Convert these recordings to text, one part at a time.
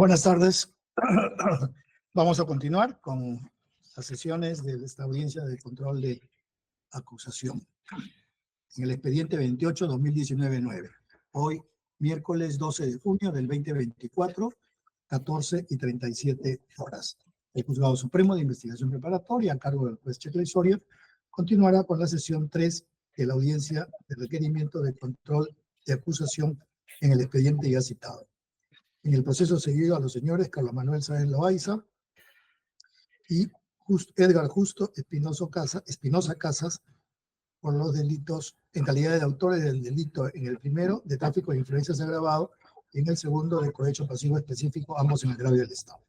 Buenas tardes. Vamos a continuar con las sesiones de esta audiencia de control de acusación en el expediente 28-2019-9. Hoy, miércoles 12 de junio del 2024, 14:37 horas. El Juzgado Supremo de Investigación Preparatoria, a cargo del juez Checla Soria, continuará con la sesión 3 de la audiencia de requerimiento de control de acusación en el expediente ya citado. En el proceso seguido a los señores Carlos Manuel Sáenz Loaiza y Edgar Justo Espinosa Casas por los delitos en calidad de autores del delito en el primero de tráfico de influencias agravado y en el segundo de cohecho pasivo específico, ambos en agravio del Estado.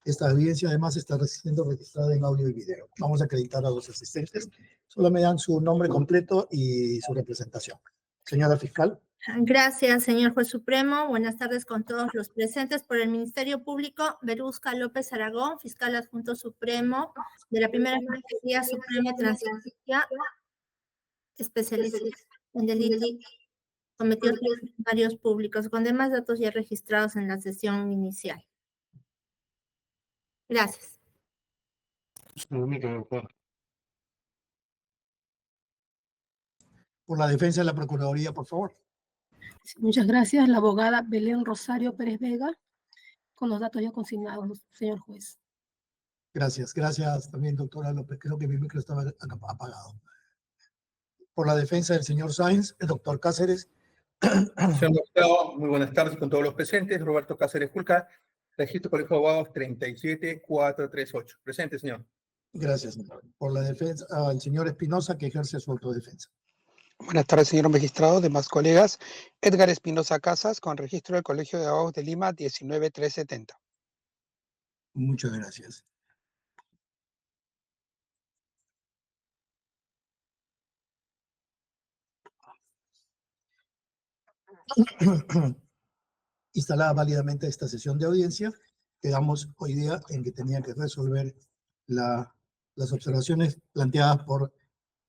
Esta audiencia además está siendo registrada en audio y video. Vamos a acreditar a los asistentes. Solo me dan su nombre completo y su representación. Señora fiscal. Gracias, señor juez supremo. Buenas tardes con todos los presentes. Por el Ministerio Público, Verusca López Aragón, fiscal adjunto supremo de la Primera Fiscalía Suprema Transitoria, especialista en delitos cometidos por funcionarios públicos, con demás datos ya registrados en la sesión inicial. Gracias. Por la defensa de la Procuraduría, por favor. Muchas gracias. La abogada Belén Rosario Pérez Vega, con los datos ya consignados, señor juez. Gracias. Gracias también, doctora López. Creo que mi micro estaba apagado. Por la defensa del señor Sáenz, el doctor Cáceres. Señor doctor, muy buenas tardes con todos los presentes. Roberto Cáceres Julca, registro colegio de abogados 37438. Presente, señor. Gracias. Por la defensa, al señor Espinosa, que ejerce su autodefensa. Buenas tardes, señor magistrado, demás colegas. Edgar Espinosa Casas, con registro del Colegio de Abogados de Lima 19370. Muchas gracias. Instalada válidamente esta sesión de audiencia, quedamos hoy día en que tenía que resolver las observaciones planteadas por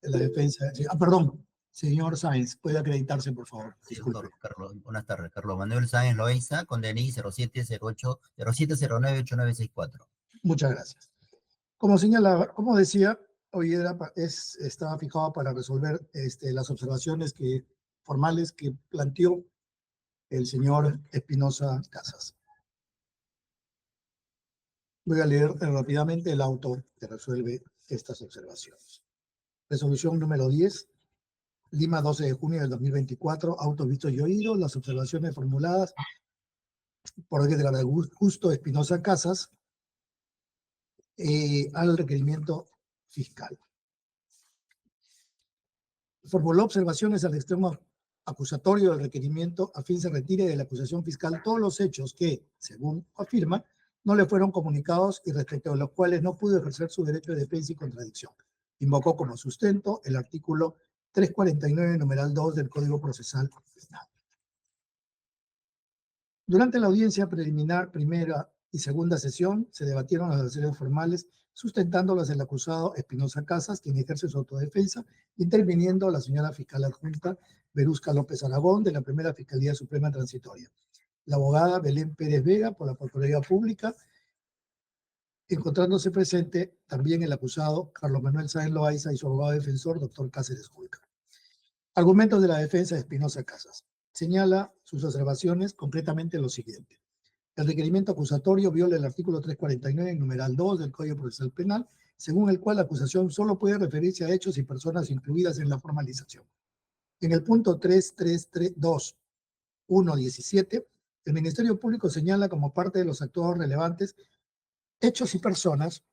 la defensa. Perdón, señor Sáenz, ¿puede acreditarse, por favor? Sí, doctor. Buenas tardes. Carlos Manuel Sáenz Loaiza, con DNI 07098964. Muchas gracias. Como decía, hoy estaba fijado para resolver las observaciones formales que planteó el señor Espinosa Casas. Voy a leer rápidamente el auto que resuelve estas observaciones. Resolución número 10, Lima, 12 de junio del 2024, autos vistos y oídos. Las observaciones formuladas por Edgar Justo Espinosa Casas al requerimiento fiscal. Formuló observaciones al extremo acusatorio del requerimiento a fin se retire de la acusación fiscal todos los hechos que, según afirma, no le fueron comunicados y respecto a los cuales no pudo ejercer su derecho de defensa y contradicción. Invocó como sustento el artículo 349, numeral 2 del Código Procesal Penal. Durante la audiencia preliminar, primera y segunda sesión, se debatieron las acciones formales sustentándolas el acusado Espinosa Casas, quien ejerce su autodefensa, interviniendo la señora fiscal adjunta Verusca López Aragón, de la Primera Fiscalía Suprema Transitoria, la abogada Belén Pérez Vega, por la Procuraduría Pública, encontrándose presente también el acusado Carlos Manuel Sáenz Loaiza y su abogado defensor, doctor Cáceres Julca. Argumentos de la defensa de Espinosa Casas. Señala sus observaciones concretamente lo siguiente. El requerimiento acusatorio viola el artículo 349, numeral 2 del Código Procesal Penal, según el cual la acusación solo puede referirse a hechos y personas incluidas en la formalización. En el punto 3.332.1.17, el Ministerio Público señala como parte de los actos relevantes hechos y personas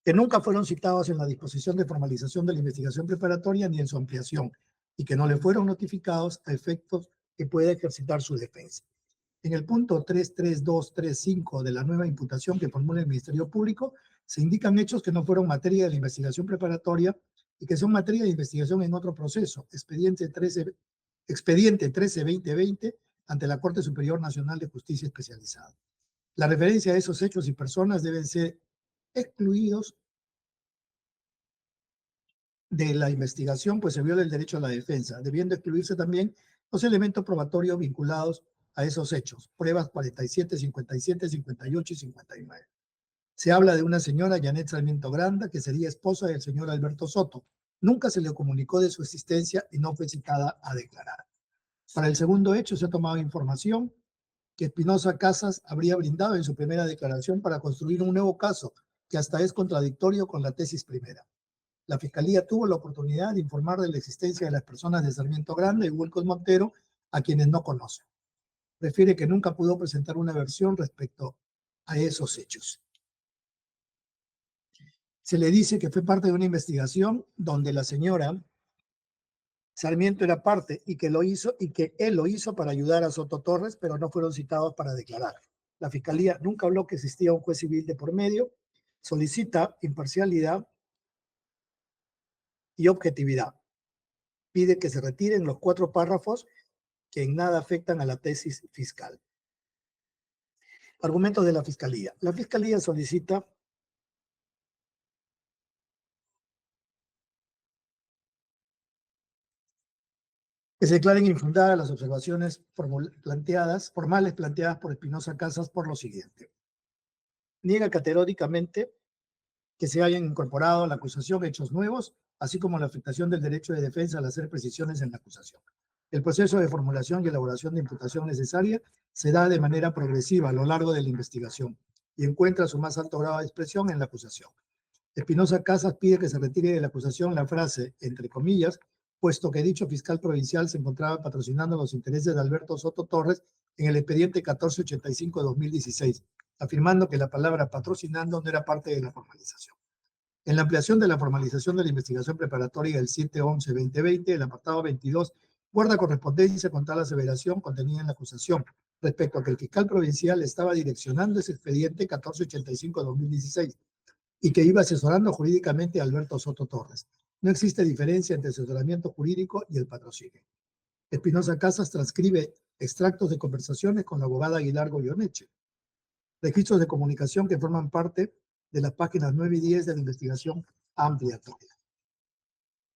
que nunca fueron citados en la disposición de formalización de la investigación preparatoria ni en su ampliación y que no le fueron notificados a efectos que pueda ejercitar su defensa. En el punto 33235 de la nueva imputación que formula el Ministerio Público, se indican hechos que no fueron materia de la investigación preparatoria y que son materia de investigación en otro proceso, expediente 13-2020 ante la Corte Superior Nacional de Justicia Especializada. La referencia a esos hechos y personas deben ser excluidos de la investigación, pues se viola el derecho a la defensa, debiendo excluirse también los elementos probatorios vinculados a esos hechos. Pruebas 47, 57, 58 y 59. Se habla de una señora, Janet Sarmiento Granda, que sería esposa del señor Alberto Soto. Nunca se le comunicó de su existencia y no fue citada a declarar. Para el segundo hecho se ha tomado información que Espinosa Casas habría brindado en su primera declaración para construir un nuevo caso que hasta es contradictorio con la tesis primera. La Fiscalía tuvo la oportunidad de informar de la existencia de las personas de Sarmiento Granda y Wilcos Montero, a quienes no conoce. Refiere que nunca pudo presentar una versión respecto a esos hechos. Se le dice que fue parte de una investigación donde la señora Sarmiento era parte y que él lo hizo para ayudar a Soto Torres, pero no fueron citados para declarar. La Fiscalía nunca habló que existía un juez civil de por medio, solicita imparcialidad y objetividad. Pide que se retiren los 4 párrafos que en nada afectan a la tesis fiscal. Argumentos de la Fiscalía. La Fiscalía solicita que se declaren infundadas las observaciones formales planteadas por Espinosa Casas por lo siguiente. Niega categóricamente que se hayan incorporado a la acusación hechos nuevos, así como la afectación del derecho de defensa al hacer precisiones en la acusación. El proceso de formulación y elaboración de imputación necesaria se da de manera progresiva a lo largo de la investigación y encuentra su más alto grado de expresión en la acusación. Espinosa Casas pide que se retire de la acusación la frase, entre comillas, puesto que dicho fiscal provincial se encontraba patrocinando los intereses de Alberto Soto Torres en el expediente 1485-2016, afirmando que la palabra patrocinando no era parte de la formalización. En la ampliación de la formalización de la investigación preparatoria del 7-11-2020, el apartado 22 guarda correspondencia con tal aseveración contenida en la acusación, respecto a que el fiscal provincial estaba direccionando ese expediente 1485-2016 y que iba asesorando jurídicamente a Alberto Soto Torres. No existe diferencia entre asesoramiento jurídico y el patrocinio. Espinosa Casas transcribe extractos de conversaciones con la abogada Aguilar Goyoneche, registros de comunicación que forman parte de las páginas 9 y 10 de la investigación ampliatoria.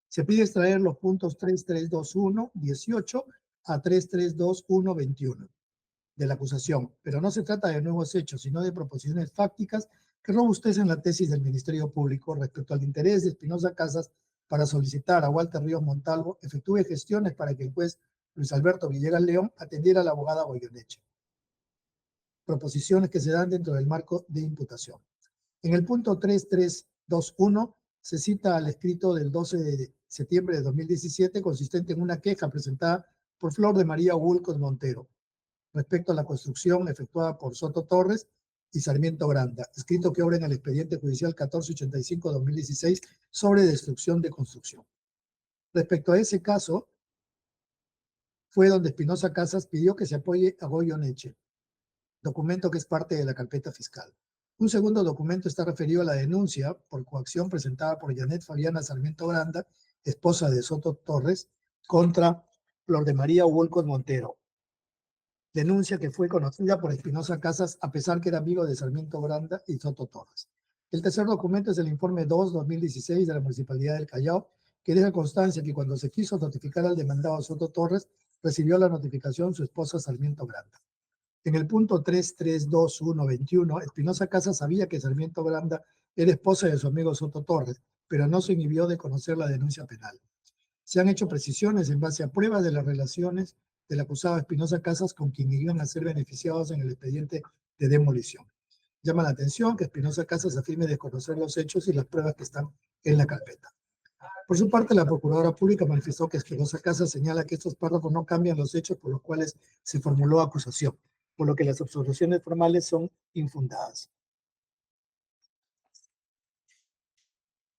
Se pide extraer los puntos 3321-18 a 3321-21 de la acusación, pero no se trata de nuevos hechos, sino de proposiciones fácticas que robustecen la tesis del Ministerio Público respecto al interés de Espinosa Casas para solicitar a Walter Ríos Montalvo efectúe gestiones para que el juez Luis Alberto Villegas León atendiera a la abogada Goyoneche. Proposiciones que se dan dentro del marco de imputación. En el punto 3321 se cita al escrito del 12 de septiembre de 2017 consistente en una queja presentada por Flor de María Wilcos Montero respecto a la construcción efectuada por Soto Torres y Sarmiento Granda, escrito que obra en el expediente judicial 1485-2016 sobre destrucción de construcción. Respecto a ese caso, fue donde Espinosa Casas pidió que se apoye a Goyoneche, documento que es parte de la carpeta fiscal. Un segundo documento está referido a la denuncia por coacción presentada por Janet Fabiana Sarmiento Granda, esposa de Soto Torres, contra Flor de María Wilcos Montero. Denuncia que fue conocida por Espinosa Casas a pesar que era amigo de Sarmiento Granda y Soto Torres. El tercer documento es el informe 2-2016 de la Municipalidad del Callao, que deja constancia que cuando se quiso notificar al demandado Soto Torres, recibió la notificación su esposa Sarmiento Granda. En el punto 332121, Espinosa Casas sabía que Sarmiento Granda era esposa de su amigo Soto Torres, pero no se inhibió de conocer la denuncia penal. Se han hecho precisiones en base a pruebas de las relaciones del acusado Espinosa Casas con quien iban a ser beneficiados en el expediente de demolición. Llama la atención que Espinosa Casas afirme desconocer los hechos y las pruebas que están en la carpeta. Por su parte, la Procuradora Pública manifestó que Espinosa Casas señala que estos párrafos no cambian los hechos por los cuales se formuló acusación, por lo que las observaciones formales son infundadas.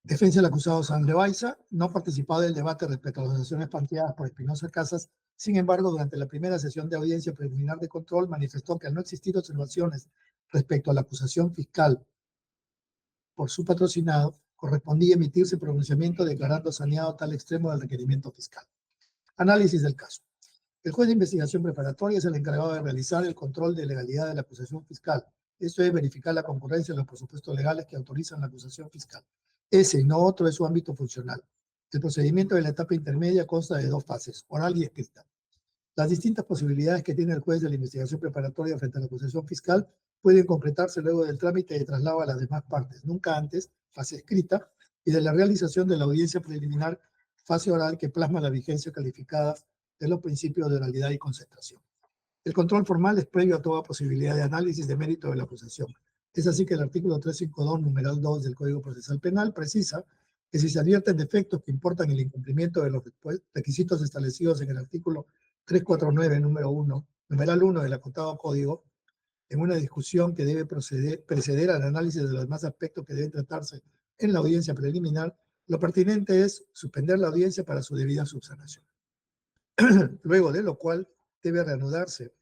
Defensa del acusado Sandro Baiza no ha participado del debate respecto a las acciones planteadas por Espinosa Casas. Sin embargo, durante la primera sesión de audiencia preliminar de control manifestó que al no existir observaciones respecto a la acusación fiscal por su patrocinado, correspondía emitirse pronunciamiento declarando saneado tal extremo del requerimiento fiscal. Análisis del caso. El juez de investigación preparatoria es el encargado de realizar el control de legalidad de la acusación fiscal. Esto es verificar la concurrencia de los presupuestos legales que autorizan la acusación fiscal. Ese y no otro es su ámbito funcional. El procedimiento de la etapa intermedia consta de 2 fases, oral y escrita. Las distintas posibilidades que tiene el juez de la investigación preparatoria frente a la acusación fiscal pueden completarse luego del trámite de traslado a las demás partes, nunca antes, fase escrita, y de la realización de la audiencia preliminar, fase oral, que plasma la vigencia calificada de los principios de oralidad y concentración. El control formal es previo a toda posibilidad de análisis de mérito de la acusación. Es así que el artículo 352, numeral 2 del Código Procesal Penal precisa que si se advierten defectos que importan el incumplimiento de los requisitos establecidos en el artículo 349, número 1, numeral 1 del acotado código, en una discusión que debe preceder al análisis de los demás aspectos que deben tratarse en la audiencia preliminar, lo pertinente es suspender la audiencia para su debida subsanación. Luego de lo cual debe reanudarse.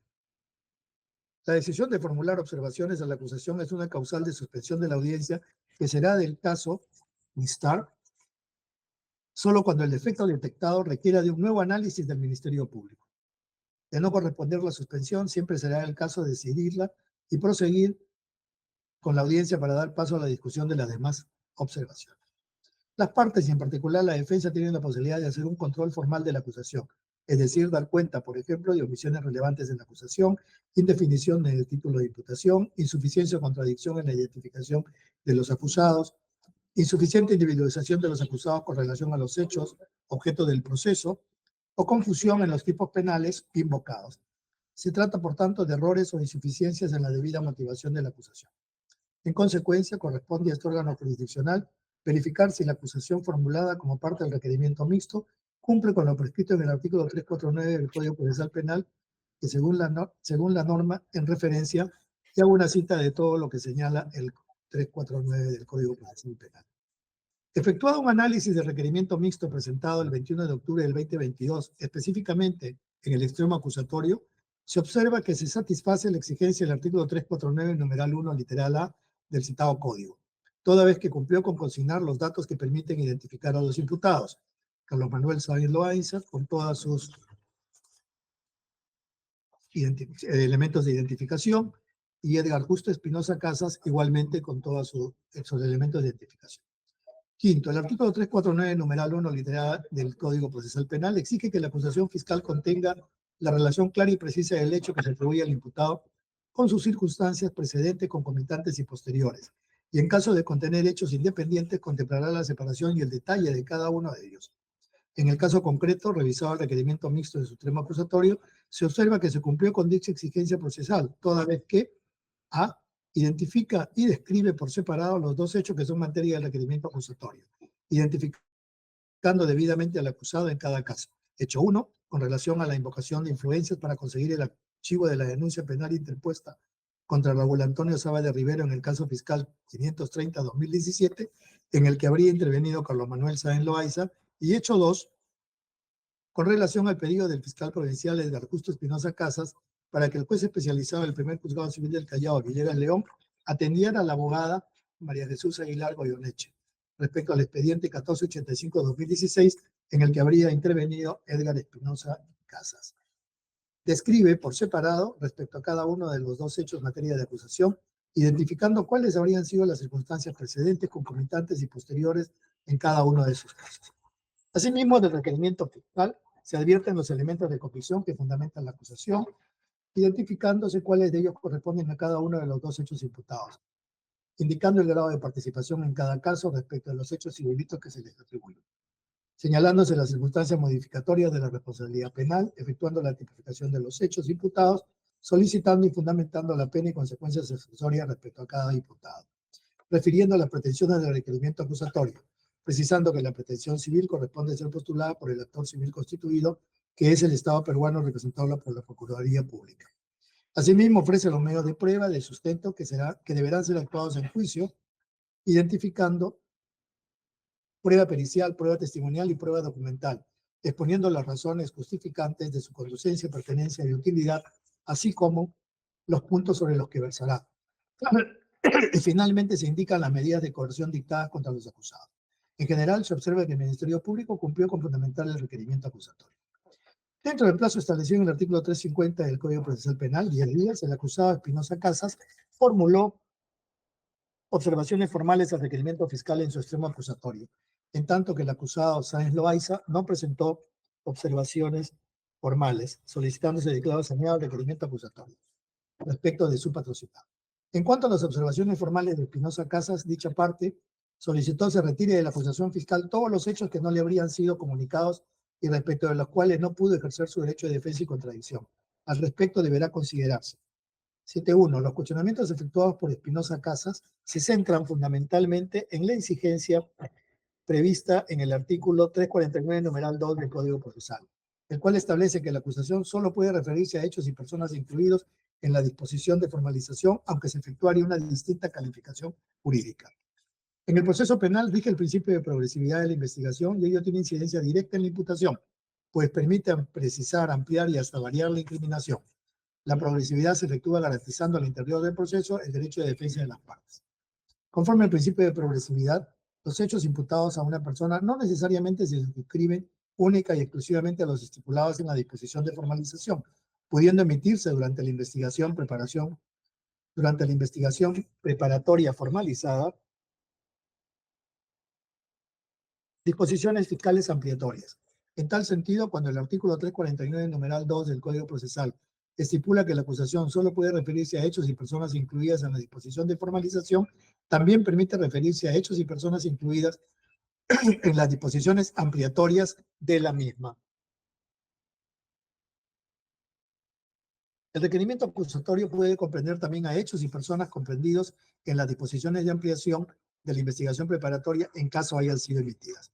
La decisión de formular observaciones a la acusación es una causal de suspensión de la audiencia que será del caso instar solo cuando el defecto detectado requiera de un nuevo análisis del Ministerio Público. De no corresponder la suspensión, siempre será el caso de decidirla y proseguir con la audiencia para dar paso a la discusión de las demás observaciones. Las partes, y en particular la defensa, tienen la posibilidad de hacer un control formal de la acusación, es decir, dar cuenta, por ejemplo, de omisiones relevantes en la acusación, indefinición en el título de imputación, insuficiencia o contradicción en la identificación de los acusados, insuficiente individualización de los acusados con relación a los hechos objeto del proceso, o confusión en los tipos penales invocados. Se trata, por tanto, de errores o insuficiencias en la debida motivación de la acusación. En consecuencia, corresponde a este órgano jurisdiccional verificar si la acusación formulada como parte del requerimiento mixto cumple con lo prescrito en el artículo 349 del Código Procesal Penal, que según la norma en referencia, y hago una cita de todo lo que señala el 349 del Código Procesal Penal. Efectuado un análisis de requerimiento mixto presentado el 21 de octubre del 2022, específicamente en el extremo acusatorio, se observa que se satisface la exigencia del artículo 349, numeral 1, literal A, del citado código, toda vez que cumplió con consignar los datos que permiten identificar a los imputados. Carlos Manuel Sáenz Loaiza, con todos sus elementos de identificación, y Edgar Justo Espinosa Casas, igualmente con todos sus elementos de identificación. Quinto, el artículo 349, numeral 1, literal del Código Procesal Penal, exige que la acusación fiscal contenga la relación clara y precisa del hecho que se atribuye al imputado con sus circunstancias precedentes, concomitantes y posteriores, y en caso de contener hechos independientes, contemplará la separación y el detalle de cada uno de ellos. En el caso concreto, revisado el requerimiento mixto de su extremo acusatorio, se observa que se cumplió con dicha exigencia procesal, toda vez que A. Identifica y describe por separado los dos hechos que son materia del requerimiento acusatorio, identificando debidamente al acusado en cada caso. Hecho 1, con relación a la invocación de influencias para conseguir el archivo de la denuncia penal interpuesta contra Raúl Antonio Saba de Rivero en el caso fiscal 530-2017, en el que habría intervenido Carlos Manuel Sáenz Loaiza, y hecho 2, con relación al pedido del fiscal provincial Edgar Justo Espinosa Casas para que el juez especializado del primer juzgado civil del Callao, Villegas León, atendiera a la abogada María Jesús Aguilar Goyoneche, respecto al expediente 1485-2016, en el que habría intervenido Edgar Espinosa Casas. Describe por separado, respecto a cada uno de los dos hechos materia de acusación, identificando cuáles habrían sido las circunstancias precedentes, concomitantes y posteriores en cada uno de sus casos. Asimismo, del requerimiento fiscal se advierten los elementos de convicción que fundamentan la acusación, identificándose cuáles de ellos corresponden a cada uno de los dos hechos imputados, indicando el grado de participación en cada caso respecto a los hechos y delitos que se les atribuyen, señalándose las circunstancias modificatorias de la responsabilidad penal, efectuando la tipificación de los hechos imputados, solicitando y fundamentando la pena y consecuencias accesorias respecto a cada imputado, refiriendo las pretensiones del requerimiento acusatorio, precisando que la pretensión civil corresponde ser postulada por el actor civil constituido, que es el Estado peruano representado por la Procuraduría Pública. Asimismo, ofrece los medios de prueba de sustento que deberán ser actuados en juicio, identificando prueba pericial, prueba testimonial y prueba documental, exponiendo las razones justificantes de su conducencia, pertenencia y utilidad, así como los puntos sobre los que versará. Y finalmente se indican las medidas de coerción dictadas contra los acusados. En general, se observa que el Ministerio Público cumplió con fundamentar el requerimiento acusatorio. Dentro del plazo establecido en el artículo 350 del Código Procesal Penal, 10 días, el acusado Espinosa Casas formuló observaciones formales al requerimiento fiscal en su extremo acusatorio, en tanto que el acusado Sáenz Loaiza no presentó observaciones formales, solicitándose declarado saneado el requerimiento acusatorio respecto de su patrocinado. En cuanto a las observaciones formales de Espinosa Casas, dicha parte solicitó se retire de la acusación fiscal todos los hechos que no le habrían sido comunicados y respecto de los cuales no pudo ejercer su derecho de defensa y contradicción. Al respecto deberá considerarse. 7.1. Los cuestionamientos efectuados por Espinosa Casas se centran fundamentalmente en la exigencia prevista en el artículo 349, numeral 2 del Código Procesal, el cual establece que la acusación solo puede referirse a hechos y personas incluidos en la disposición de formalización, aunque se efectuaría una distinta calificación jurídica. En el proceso penal rige el principio de progresividad de la investigación y ello tiene incidencia directa en la imputación, pues permite precisar, ampliar y hasta variar la incriminación. La progresividad se efectúa garantizando al interior del proceso el derecho de defensa de las partes. Conforme al principio de progresividad, los hechos imputados a una persona no necesariamente se circunscriben única y exclusivamente a los estipulados en la disposición de formalización, pudiendo emitirse durante la investigación preparatoria formalizada, disposiciones fiscales ampliatorias. En tal sentido, cuando el artículo 349, numeral 2 del Código Procesal estipula que la acusación solo puede referirse a hechos y personas incluidas en la disposición de formalización, también permite referirse a hechos y personas incluidas en las disposiciones ampliatorias de la misma. El requerimiento acusatorio puede comprender también a hechos y personas comprendidos en las disposiciones de ampliación de la investigación preparatoria en caso hayan sido emitidas.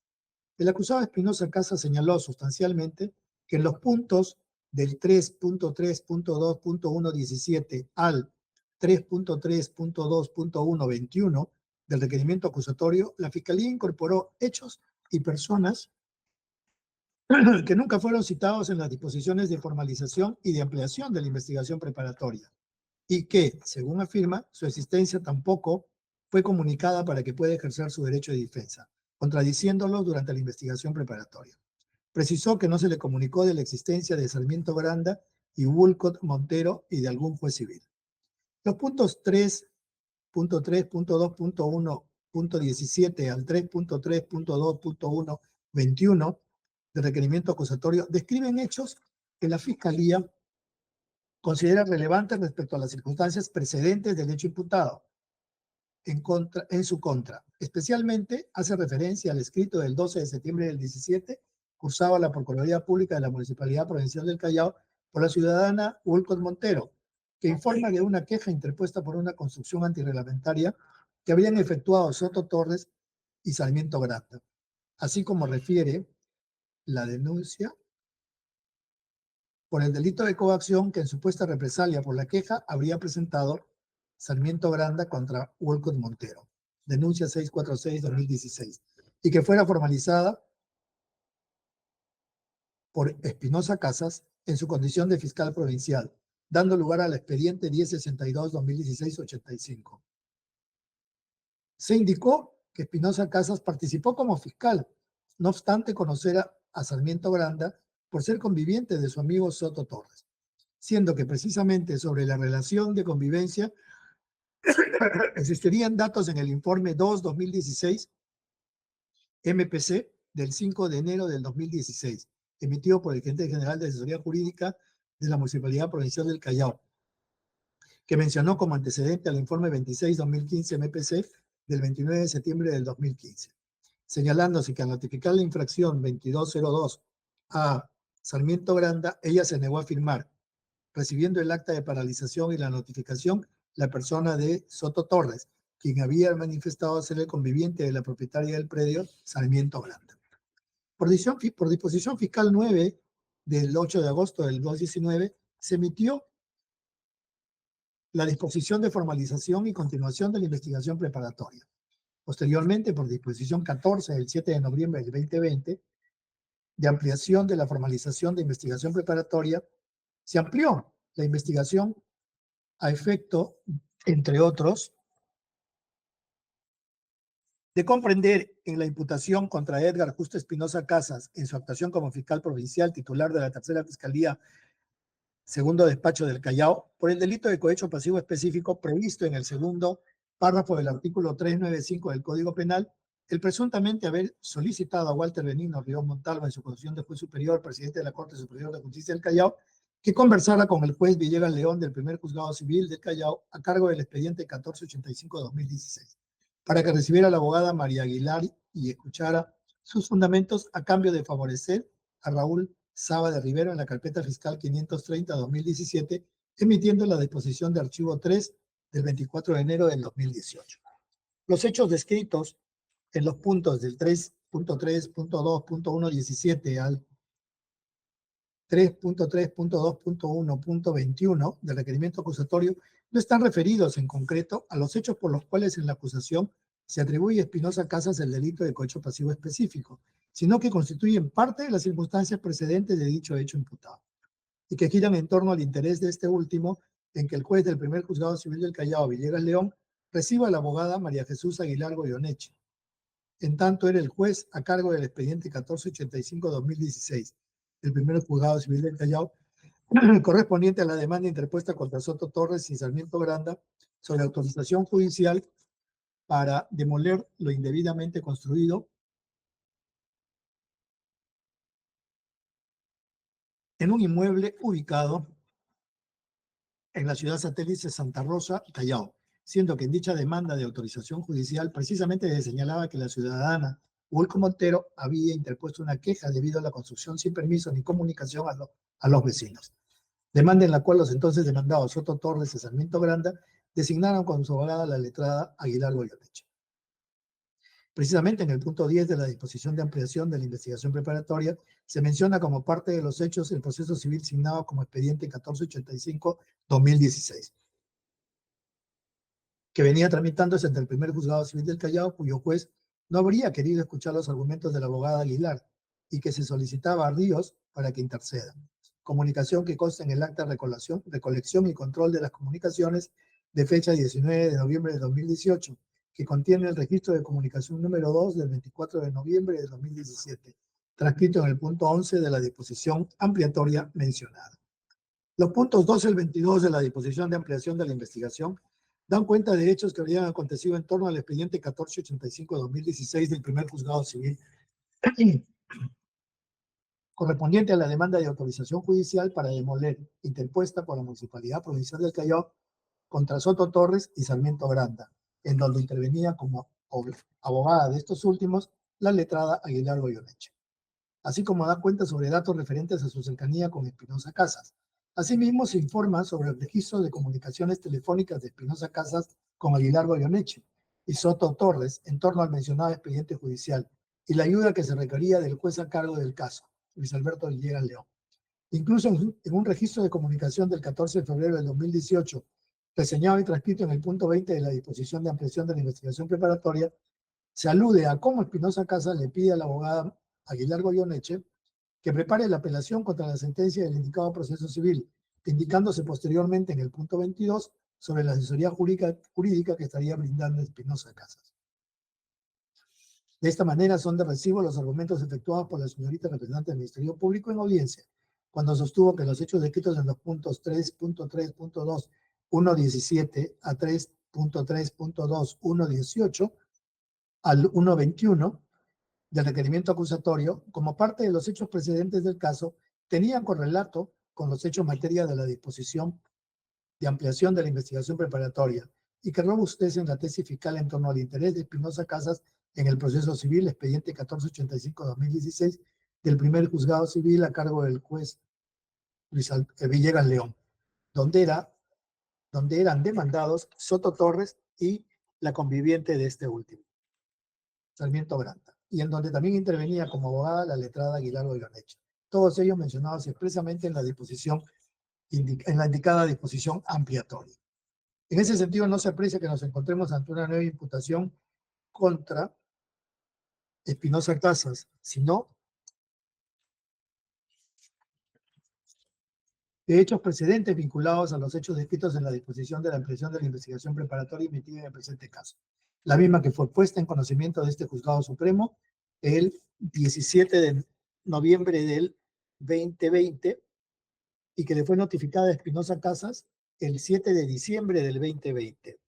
El acusado Espinosa Casas señaló sustancialmente que en los puntos del 3.3.2.117 al 3.3.2.121 del requerimiento acusatorio, la Fiscalía incorporó hechos y personas que nunca fueron citados en las disposiciones de formalización y de ampliación de la investigación preparatoria, y que, según afirma, su existencia tampoco fue comunicada para que pueda ejercer su derecho de defensa, contradiciéndolo durante la investigación preparatoria. Precisó que no se le comunicó de la existencia de Sarmiento Granda y Woolcott Montero y de algún juez civil. Los puntos 3.3.2.1.17 al 3.3.2.121 del requerimiento acusatorio describen hechos que la Fiscalía considera relevantes respecto a las circunstancias precedentes del hecho imputado en su contra. Especialmente hace referencia al escrito del 12 de septiembre del 17, cursado a la Procuraduría Pública de la Municipalidad Provincial del Callao por la ciudadana Woolcott Montero, que informa de una queja interpuesta por una construcción antirreglamentaria que habrían efectuado Soto Torres y Sarmiento Granda, así como refiere la denuncia por el delito de coacción que en supuesta represalia por la queja habría presentado Sarmiento Granda contra Woolcott Montero, denuncia 646-2016, y que fuera formalizada por Espinosa Casas en su condición de fiscal provincial, dando lugar al expediente 1062-2016-85. Se indicó que Espinosa Casas participó como fiscal, no obstante conocer a Sarmiento Granda por ser conviviente de su amigo Soto Torres, siendo que precisamente sobre la relación de convivencia existirían datos en el informe 2-2016 MPC del 5 de enero del 2016, emitido por el gerente general de asesoría jurídica de la Municipalidad Provincial del Callao, que mencionó como antecedente al informe 26-2015 MPC del 29 de septiembre del 2015, señalándose que al notificar la infracción 2202 a Sarmiento Granda, ella se negó a firmar, recibiendo el acta de paralización y la notificación la persona de Soto Torres, quien había manifestado ser el conviviente de la propietaria del predio, Sarmiento Granda. Por disposición fiscal 9 del 8 de agosto del 2019, se emitió la disposición de formalización y continuación de la investigación preparatoria. Posteriormente, por disposición 14 del 7 de noviembre del 2020, de ampliación de la formalización de investigación preparatoria, se amplió la investigación a efecto, entre otros, de comprender en la imputación contra Edgar Justo Espinosa Casas en su actuación como fiscal provincial titular de la Tercera Fiscalía, segundo despacho del Callao, por el delito de cohecho pasivo específico previsto en el segundo párrafo del artículo 395 del Código Penal, el presuntamente haber solicitado a Walter Benigno Ríos Montalva en su condición de juez superior, presidente de la Corte Superior de Justicia del Callao, que conversara con el juez Villegas León del primer juzgado civil del Callao a cargo del expediente 1485-2016, para que recibiera a la abogada María Aguilar y escuchara sus fundamentos a cambio de favorecer a Raúl Saba de Rivero en la carpeta fiscal 530-2017, emitiendo la disposición de archivo 3 del 24 de enero del 2018. Los hechos descritos en los puntos del 3.3.2.1.17 al 3.3.2.1.21 del requerimiento acusatorio no están referidos en concreto a los hechos por los cuales en la acusación se atribuye a Espinosa Casas el delito de cohecho pasivo específico, sino que constituyen parte de las circunstancias precedentes de dicho hecho imputado, y que giran en torno al interés de este último en que el juez del primer juzgado civil del Callao, Villegas León, reciba a la abogada María Jesús Aguilar Goyoneche. En tanto, era el juez a cargo del expediente 1485-2016 del primer juzgado civil del Callao, correspondiente a la demanda interpuesta contra Soto Torres y Sarmiento Granda sobre autorización judicial para demoler lo indebidamente construido en un inmueble ubicado en la ciudad satélite de Santa Rosa, Callao, siendo que en dicha demanda de autorización judicial precisamente se señalaba que la ciudadana Ulco Montero había interpuesto una queja debido a la construcción sin permiso ni comunicación a los vecinos. Demanda en la cual los entonces demandados Soto Torres y Sarmiento Granda designaron como su abogada la letrada Aguilar Goyoneche. Precisamente en el punto 10 de la disposición de ampliación de la investigación preparatoria se menciona como parte de los hechos el proceso civil signado como expediente 1485-2016, que venía tramitándose ante el primer juzgado civil del Callao, cuyo juez no habría querido escuchar los argumentos de la abogada Aguilar y que se solicitaba a Ríos para que interceda. Comunicación que consta en el acta de recolección y control de las comunicaciones de fecha 19 de noviembre de 2018, que contiene el registro de comunicación número 2 del 24 de noviembre de 2017, transcrito en el punto 11 de la disposición ampliatoria mencionada. Los puntos 12 al 22 de la disposición de ampliación de la investigación dan cuenta de hechos que habrían acontecido en torno al expediente 1485-2016 del primer juzgado civil, correspondiente a la demanda de autorización judicial para demoler, interpuesta por la Municipalidad Provincial del Callao contra Soto Torres y Sarmiento Granda, en donde intervenía como abogada de estos últimos la letrada Aguilar Goyoneche, así como da cuenta sobre datos referentes a su cercanía con Espinosa Casas. Asimismo, se informa sobre el registro de comunicaciones telefónicas de Espinosa Casas con Aguilar Goyoneche y Soto Torres en torno al mencionado expediente judicial y la ayuda que se requería del juez a cargo del caso, Luis Alberto Villegas León. Incluso en un registro de comunicación del 14 de febrero del 2018, reseñado y transcrito en el punto 20 de la disposición de ampliación de la investigación preparatoria, se alude a cómo Espinosa Casas le pide a la abogada Aguilar Goyoneche que prepare la apelación contra la sentencia del indicado proceso civil, indicándose posteriormente en el punto 22 sobre la asesoría jurídica que estaría brindando Espinosa Casas. De esta manera son de recibo los argumentos efectuados por la señorita representante del Ministerio Público en audiencia, cuando sostuvo que los hechos descritos en los puntos 3.3.2.1.17 a 3.3.2.1.18 al 1.21 del requerimiento acusatorio, como parte de los hechos precedentes del caso, tenían correlato con los hechos materia de la disposición de ampliación de la investigación preparatoria y que robustecen la tesis fiscal en torno al interés de Espinosa Casas en el proceso civil, expediente 1485-2016 del primer juzgado civil a cargo del juez Luis Villegas León, donde eran demandados Soto Torres y la conviviente de este último, Sarmiento Granda, y en donde también intervenía como abogada la letrada Aguilar Goyoneche. Todos ellos mencionados expresamente en la indicada disposición ampliatoria. En ese sentido, no se aprecia que nos encontremos ante una nueva imputación contra Espinosa Casas, sino de hechos precedentes vinculados a los hechos descritos en la disposición de la ampliación de la investigación preparatoria emitida en el presente caso, la misma que fue puesta en conocimiento de este Juzgado Supremo el 17 de noviembre del 2020 y que le fue notificada a Espinosa Casas el 7 de diciembre del 2020.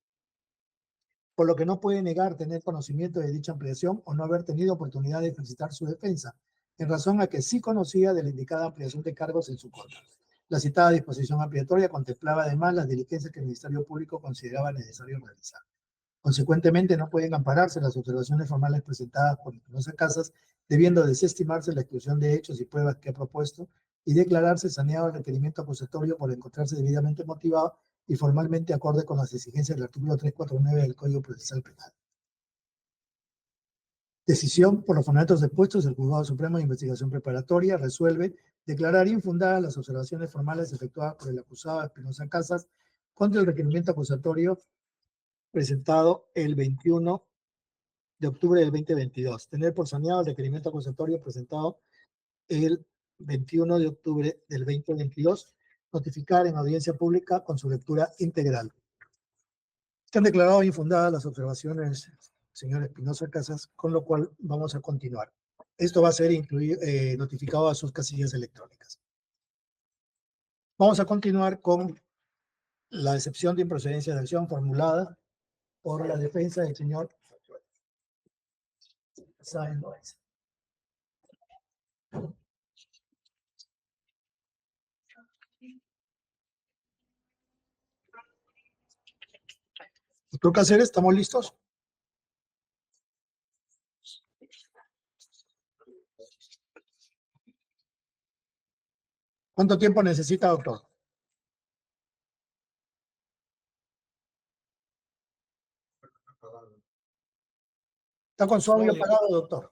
por lo que no puede negar tener conocimiento de dicha ampliación o no haber tenido oportunidad de felicitar su defensa, en razón a que sí conocía de la indicada ampliación de cargos en su contra. La citada disposición ampliatoria contemplaba además las diligencias que el Ministerio Público consideraba necesario realizar. Consecuentemente, no pueden ampararse las observaciones formales presentadas por Espinosa Casas, debiendo desestimarse la exclusión de hechos y pruebas que ha propuesto y declararse saneado el requerimiento acusatorio por encontrarse debidamente motivado y formalmente acorde con las exigencias del artículo 349 del Código Procesal Penal. Decisión por los fundamentos expuestos, el Juzgado Supremo de Investigación Preparatoria resuelve declarar infundadas las observaciones formales efectuadas por el acusado Espinosa Casas contra el requerimiento acusatorio presentado el 21 de octubre del 2022. Tener por saneado el requerimiento acusatorio presentado el 21 de octubre del 2022. Notificar en audiencia pública con su lectura integral. Se han declarado infundadas las observaciones, señor Espinosa Casas, con lo cual vamos a continuar. Esto va a ser notificado a sus casillas electrónicas. Vamos a continuar con la excepción de improcedencia de acción formulada por la defensa del señor Sáenz Loaiza. Doctor Cáceres, ¿estamos listos? ¿Cuánto tiempo necesita, doctor? ¿Está con su audio apagado, doctor?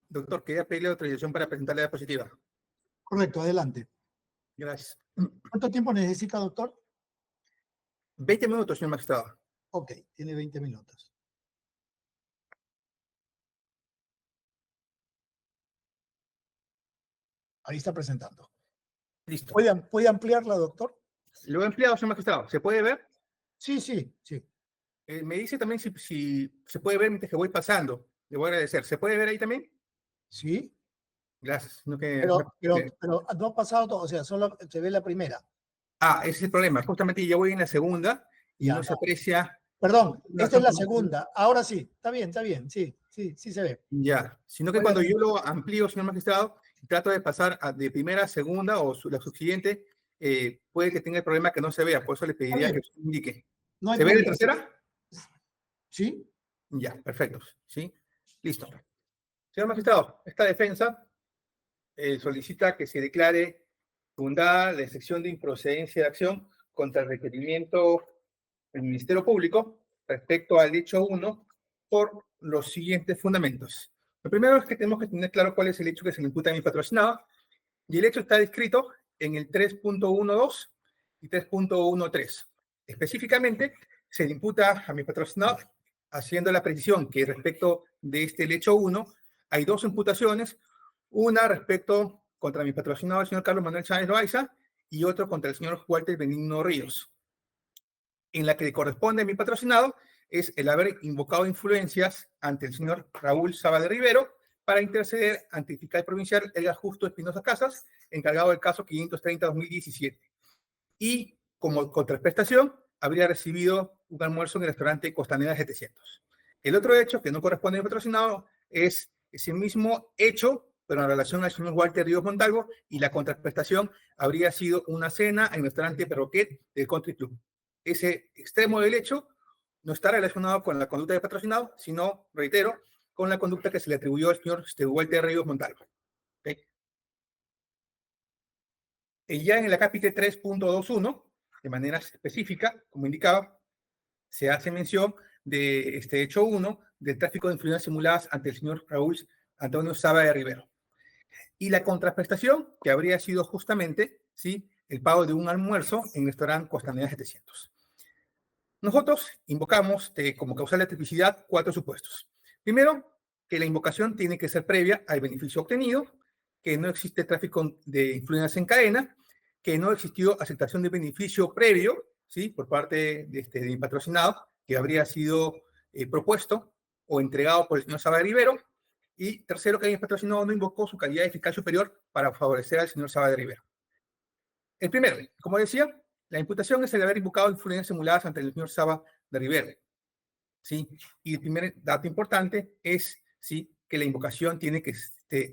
Doctor, quería pedirle autorización para presentar la diapositiva. Correcto, adelante. Gracias. ¿Cuánto tiempo necesita, doctor? 20 minutos, señor magistrado. Ok, tiene 20 minutos. Ahí está presentando. Listo. ¿Puede ampliarla, doctor? Lo he empleado, señor magistrado. ¿Se puede ver? Sí, sí, sí. Me dice también si se puede ver mientras que voy pasando. Le voy a agradecer. ¿Se puede ver ahí también? Sí, Gracias. No que, pero no ha pasado todo, o sea, solo se ve la primera. ese es el problema. Justamente ya voy en la segunda y Ya. no se aprecia. Perdón, esta es la segunda. Ahora sí, está bien, sí se ve. Ya. Sino que cuando yo lo amplío, señor magistrado, trato de pasar de primera a segunda o la subsiguiente, puede que tenga el problema que no se vea. Por eso le pediría que usted indique. No hay ¿Se ve la problema. tercera? ¿Sí? Ya, perfecto. ¿Sí? Listo. Señor magistrado, esta defensa solicita que se declare fundada la excepción de improcedencia de acción contra el requerimiento del Ministerio Público respecto al hecho 1 por los siguientes fundamentos. Lo primero es que tenemos que tener claro cuál es el hecho que se le imputa a mi patrocinado, y el hecho está descrito en el 3.12 y 3.13. Específicamente, se le imputa a mi patrocinado, haciendo la precisión que respecto de el hecho 1, hay dos imputaciones, una respecto contra mi patrocinado, el señor Carlos Manuel Sáenz Loaiza, y otro contra el señor Walter Benigno Ríos. En la que le corresponde a mi patrocinado es el haber invocado influencias ante el señor Raúl Sábal Rivero para interceder ante el fiscal provincial Edgar Justo Espinosa Casas, encargado del caso 530-2017. Y como contraprestación, habría recibido un almuerzo en el restaurante Costanera 700. El otro hecho que no corresponde a mi patrocinado es ese mismo hecho, pero en relación al señor Walter Ríos Montalvo, y la contraprestación habría sido una cena en el restaurante Perroquet del Country Club. Ese extremo del hecho no está relacionado con la conducta del patrocinado, sino, reitero, con la conducta que se le atribuyó al señor Walter Ríos Montalvo. ¿Okay? Ya en el acápite 3.21, de manera específica, como indicaba, se hace mención de este hecho 1 del tráfico de influencias simuladas ante el señor Raúl Antonio Saba de Rivero. Y la contraprestación, que habría sido justamente, ¿sí?, el pago de un almuerzo en el restaurante Costanera 700. Nosotros invocamos como causal de tipicidad 4 supuestos. Primero, que la invocación tiene que ser previa al beneficio obtenido, que no existe tráfico de influencias en cadena, que no existió aceptación de beneficio previo, ¿sí?, por parte de mi patrocinado, que habría sido propuesto o entregado por el señor Saba de Rivero. Y tercero, que el patrocinado no invocó su calidad de fiscal superior para favorecer al señor Saba de Rivero. El primero, como decía, la imputación es el haber invocado influencias simuladas ante el señor Saba de Rivero. ¿Sí? Y el primer dato importante es, ¿sí?, que la invocación tiene que,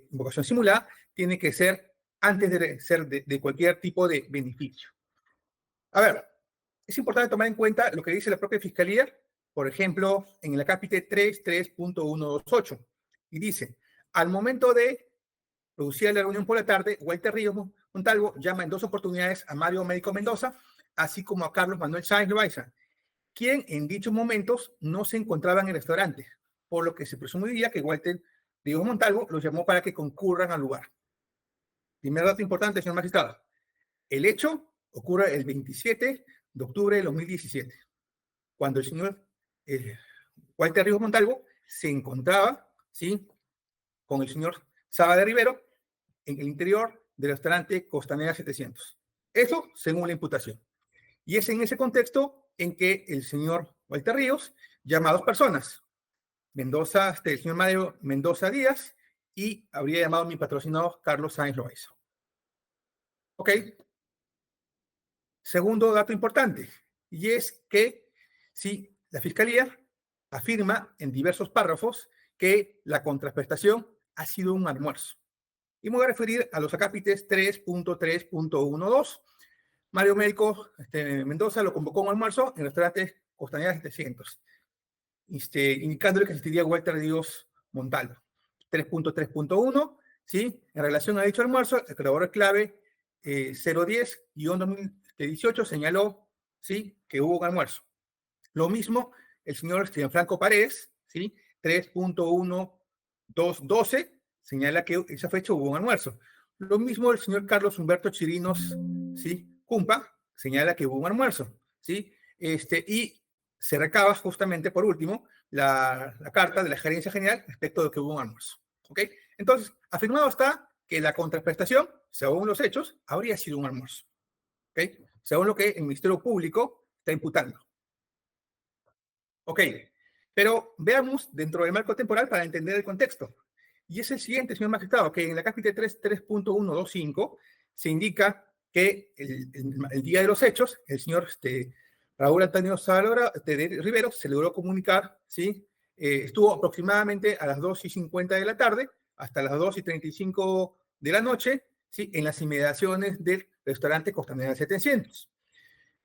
invocación simulada tiene que ser antes de ser de cualquier tipo de beneficio. A ver, es importante tomar en cuenta lo que dice la propia Fiscalía, por ejemplo, en el acápite 3.128, y dice, al momento de producir la reunión por la tarde, Walter Ríos Montalvo llama en 2 oportunidades a Mario Médico Mendoza, así como a Carlos Manuel Sáenz Loaiza, quien en dichos momentos no se encontraba en el restaurante, por lo que se presumiría que Walter Ríos Montalvo los llamó para que concurran al lugar. Primer dato importante, señor magistrado. El hecho ocurre el 27 de octubre de 2017, cuando el señor Walter Ríos Montalvo se encontraba, ¿sí?, con el señor Saba de Rivero en el interior del restaurante Costanera 700. Eso según la imputación. Y es en ese contexto en que el señor Walter Ríos llama a 2 personas, el señor Mario Mendoza Díaz, y habría llamado a mi patrocinador Carlos Sáenz Loaiza. ¿Ok? Segundo dato importante, y es que sí, la Fiscalía afirma en diversos párrafos que la contraprestación ha sido un almuerzo. Y me voy a referir a los acápites 3.3.12. Mario Médico Mendoza lo convocó a un almuerzo en el restaurante Costanera 700, indicándole que asistiría Walter Ríos Montalvo. 3.3.1, ¿sí? En relación a dicho almuerzo, el colaborador clave 010-2018 señaló, ¿sí?, que hubo un almuerzo. Lo mismo el señor Franco Paredes, ¿sí?, 3.1.212, señala que esa fecha hubo un almuerzo. Lo mismo el señor Carlos Humberto Chirinos, ¿sí?, Cumpa, señala que hubo un almuerzo, ¿sí? Y se recaba justamente, por último, la carta de la Gerencia General respecto de que hubo un almuerzo. ¿Ok? Entonces, afirmado está que la contraprestación, según los hechos, habría sido un almuerzo. ¿Ok? Según lo que el Ministerio Público está imputando. Ok, pero veamos dentro del marco temporal para entender el contexto. Y es el siguiente, señor magistrado, que en la capítulo 3.125 se indica que el día de los hechos, el señor Raúl Antonio Saba de Rivero se logró comunicar, ¿sí? Estuvo aproximadamente a las 2:50 de la tarde hasta las 2:35 de la noche, ¿sí?, en las inmediaciones del restaurante Costanera 700.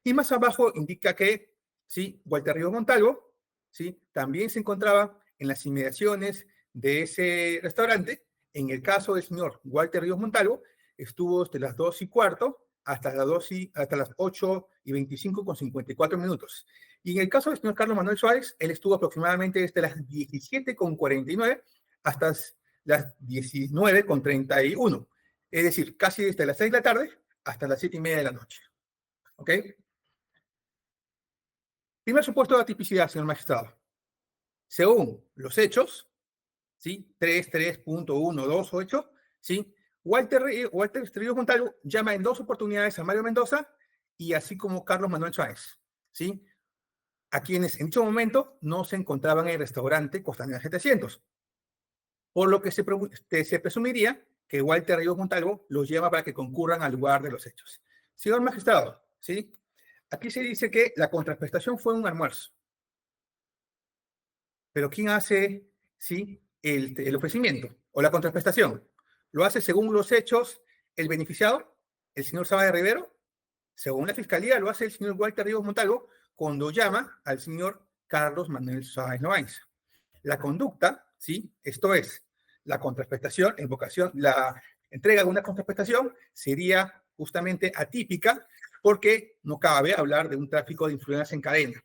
Y más abajo indica que, ¿sí?, Walter Ríos Montalvo, ¿sí?, también se encontraba en las inmediaciones de ese restaurante. En el caso del señor Walter Ríos Montalvo, estuvo desde las 2:15 hasta las 8:25 con 54 minutos. Y en el caso del señor Carlos Manuel Suárez, él estuvo aproximadamente desde las 17:49 hasta las 19:31. Es decir, casi desde las 6 de la tarde hasta las 7:30 de la noche. ¿Ok? Primer supuesto de atipicidad, señor magistrado. Según los hechos, ¿sí?, 3.128, ¿sí?, Walter Ríos Montalvo llama en 2 oportunidades a Mario Mendoza y así como Carlos Manuel Suárez, ¿sí?, a quienes en dicho momento no se encontraban en el restaurante Costanera 700. Por lo que se presumiría que Walter Ríos Montalvo los llama para que concurran al lugar de los hechos. Señor magistrado, ¿sí?, aquí se dice que la contraprestación fue un almuerzo. Pero ¿quién hace, sí, el ofrecimiento o la contraprestación? ¿Lo hace según los hechos el beneficiado, el señor Saba de Rivero? Según la Fiscalía, lo hace el señor Walter Ríos Montalvo cuando llama al señor Carlos Manuel Sáenz Loaiza. La conducta, ¿sí? Esto es, la contraprestación, invocación, la entrega de una contraprestación sería justamente atípica porque no cabe hablar de un tráfico de influencias en cadena.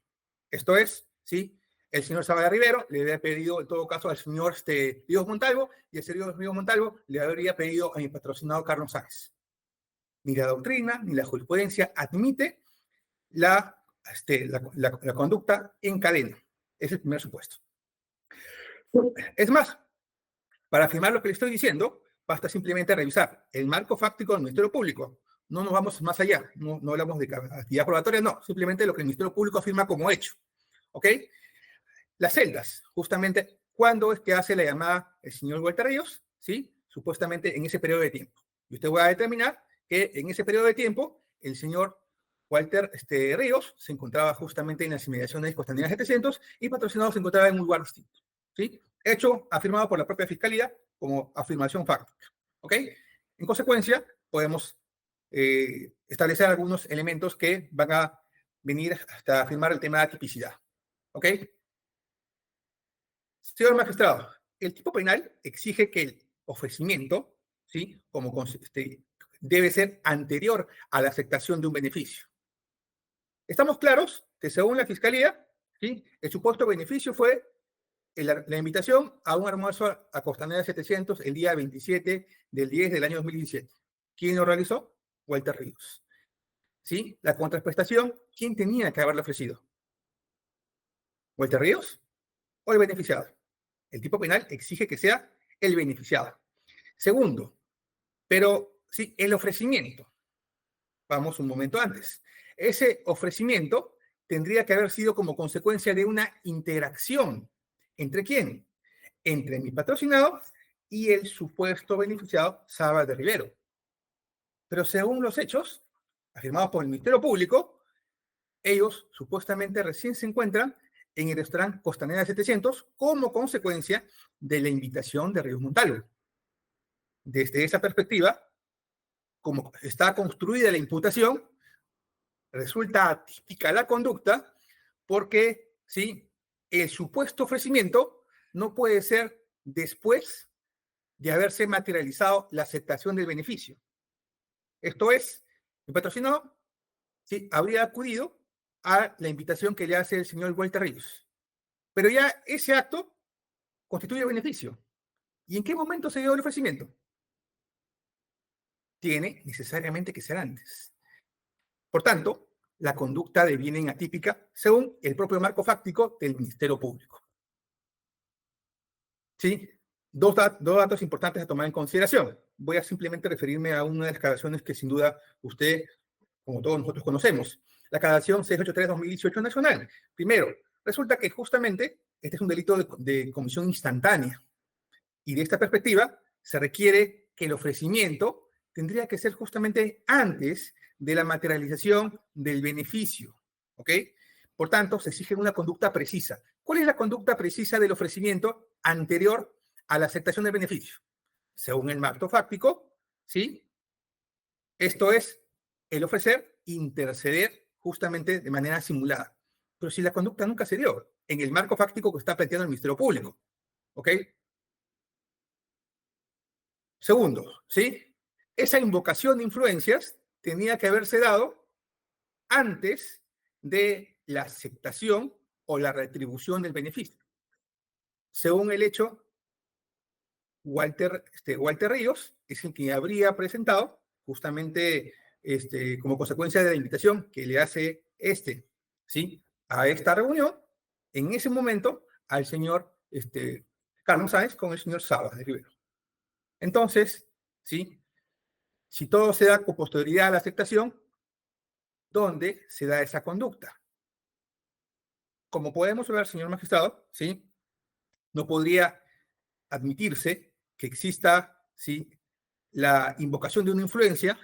Esto es, ¿sí? El señor Saba de Rivero le había pedido, en todo caso, al señor Ríos Montalvo, y el señor Ríos Montalvo le habría pedido a mi patrocinado Carlos Sáenz. Ni la doctrina ni la jurisprudencia admite la conducta en cadena. Es el primer supuesto. Es más, para afirmar lo que le estoy diciendo, basta simplemente revisar el marco fáctico del Ministerio Público. No nos vamos más allá, no hablamos de actividad probatoria, no, simplemente lo que el Ministerio Público afirma como hecho. ¿Ok? Las celdas, justamente, ¿cuándo es que hace la llamada el señor Walter Ríos? ¿Sí? Supuestamente en ese periodo de tiempo. Y usted va a determinar que en ese periodo de tiempo el señor Walter Ríos se encontraba justamente en las inmediaciones de Costanera 700 y patrocinado se encontraba en un lugar distinto. ¿Sí? Hecho afirmado por la propia Fiscalía como afirmación fáctica. ¿Ok? En consecuencia, podemos establecer algunos elementos que van a venir hasta afirmar el tema de atipicidad. ¿Ok? Señor magistrado, el tipo penal exige que el ofrecimiento, ¿sí? Debe ser anterior a la aceptación de un beneficio. Estamos claros que según la Fiscalía, ¿sí? El supuesto beneficio fue la invitación a un almuerzo a Costanera 700 el día 27 del 10 del año 2017. ¿Quién lo realizó? Walter Ríos. ¿Sí? La contraprestación, ¿quién tenía que haberla ofrecido? ¿Walter Ríos o el beneficiado? El tipo penal exige que sea el beneficiado. Segundo, pero sí, el ofrecimiento. Vamos un momento antes. Ese ofrecimiento tendría que haber sido como consecuencia de una interacción. ¿Entre quién? Entre mi patrocinado y el supuesto beneficiado Saba de Rivero. Pero según los hechos, afirmados por el Ministerio Público, ellos supuestamente recién se encuentran en el restaurante Costanera 700 como consecuencia de la invitación de Ríos Montalvo. Desde esa perspectiva, como está construida la imputación, resulta atípica la conducta porque, ¿sí? El supuesto ofrecimiento no puede ser después de haberse materializado la aceptación del beneficio. Esto es, el patrocinador, ¿sí? Habría acudido a la invitación que le hace el señor Walter Ríos. Pero ya ese acto constituye beneficio. ¿Y en qué momento se dio el ofrecimiento? Tiene necesariamente que ser antes. Por tanto, la conducta deviene atípica según el propio marco fáctico del Ministerio Público. ¿Sí? Dos datos importantes a tomar en consideración. Voy a simplemente referirme a una de las declaraciones que sin duda usted, como todos nosotros conocemos. La declaración 683-2018 nacional. Primero, resulta que justamente este es un delito de comisión instantánea. Y de esta perspectiva, se requiere que el ofrecimiento tendría que ser justamente antes de la materialización del beneficio. ¿Ok? Por tanto, se exige una conducta precisa. ¿Cuál es la conducta precisa del ofrecimiento anterior a la aceptación del beneficio? Según el marco fáctico, ¿sí? Esto es el ofrecer, interceder justamente de manera simulada. Pero si la conducta nunca se dio en el marco fáctico que está planteando el Ministerio Público. ¿Ok? Segundo, ¿sí? Esa invocación de influencias tenía que haberse dado antes de la aceptación o la retribución del beneficio. Según el hecho, Walter Ríos es el que habría presentado justamente como consecuencia de la invitación que le hace ¿sí? A esta reunión, en ese momento, al señor Carlos Sáenz con el señor Saba de Rivero. Entonces, ¿sí? Si todo se da con posterioridad a la aceptación, ¿dónde se da esa conducta? Como podemos ver, señor magistrado, ¿sí? No podría admitirse que exista, ¿sí? La invocación de una influencia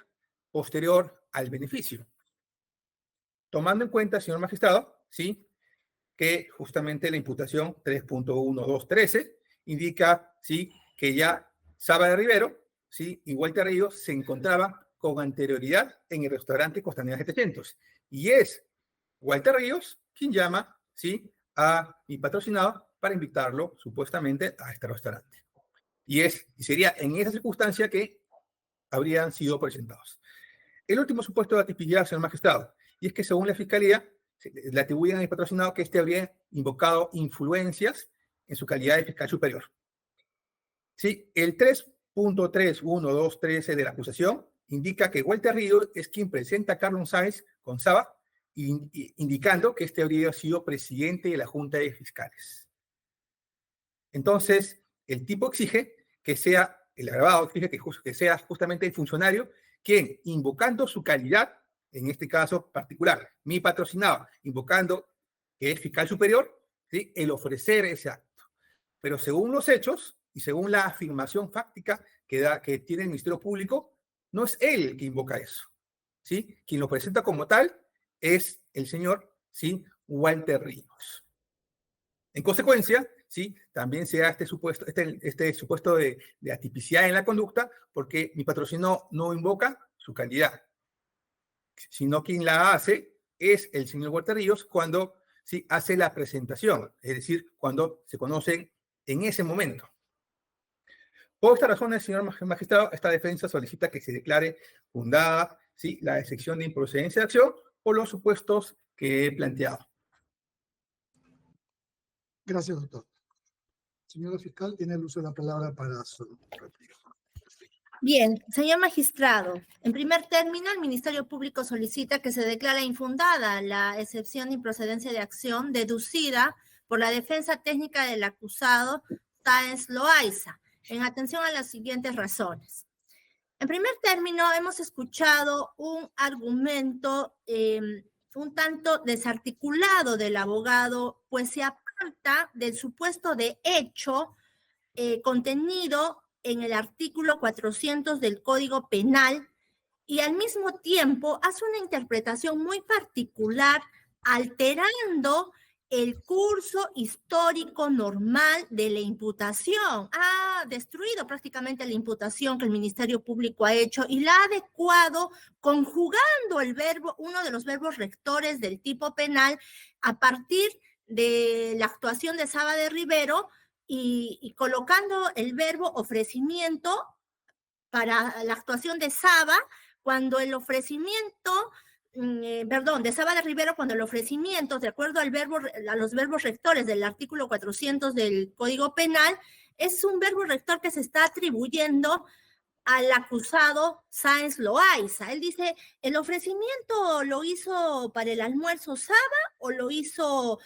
posterior al beneficio. Tomando en cuenta, señor magistrado, ¿sí? Que justamente la imputación 3.1213 indica, ¿sí?, que ya Saba de Rivero, ¿sí?, y Walter Ríos se encontraban con anterioridad en el restaurante Costanera 700. Y es Walter Ríos quien llama, ¿sí?, a mi patrocinado para invitarlo supuestamente a este restaurante. Y sería en esa circunstancia que habrían sido presentados. El último supuesto de atipicidad, señor magistrado, y es que según la Fiscalía, le atribuyen a mi patrocinado que éste habría invocado influencias en su calidad de fiscal superior. Sí, el 3.31213 de la acusación indica que Walter Ríos es quien presenta a Carlos Sáenz con Saba, indicando que este habría sido presidente de la Junta de Fiscales. Entonces, el tipo exige que sea, el agravado exige que sea justamente el funcionario quien, invocando su calidad, en este caso particular, mi patrocinado, invocando que es fiscal superior, ¿sí?, el ofrecer ese acto. Pero según los hechos y según la afirmación fáctica que tiene el Ministerio Público, no es él el que invoca eso, ¿sí? Quien lo presenta como tal es el señor, ¿sí?, Walter Ríos. En consecuencia, ¿sí?, también se da este supuesto de atipicidad en la conducta, porque mi patrocinado no invoca su calidad, sino quien la hace es el señor Walter Ríos cuando, ¿sí?, hace la presentación, es decir, cuando se conocen en ese momento. Por estas razones, señor magistrado, esta defensa solicita que se declare fundada, ¿sí?, la excepción de improcedencia de acción por los supuestos que he planteado. Gracias, doctor. Señora fiscal, tiene el uso de la palabra para su réplica. Bien, señor magistrado, en primer término, el Ministerio Público solicita que se declare infundada la excepción de improcedencia de acción deducida por la defensa técnica del acusado Sáenz Loaiza, en atención a las siguientes razones. En primer término, hemos escuchado un argumento un tanto desarticulado del abogado, pues se aparta del supuesto de hecho contenido en el artículo 400 del Código Penal y al mismo tiempo hace una interpretación muy particular, alterando el curso histórico normal de la imputación. Ha destruido prácticamente la imputación que el Ministerio Público ha hecho y la ha adecuado conjugando el verbo, uno de los verbos rectores del tipo penal, a partir de la actuación de Saba de Rivero y colocando el verbo ofrecimiento para la actuación de Saba, cuando el ofrecimiento, de Saba de Rivero, cuando el ofrecimiento, de acuerdo a los verbos rectores del artículo 400 del Código Penal, es un verbo rector que se está atribuyendo al acusado Sáenz Loaiza. Él dice, ¿el ofrecimiento lo hizo para el almuerzo Saba o lo hizo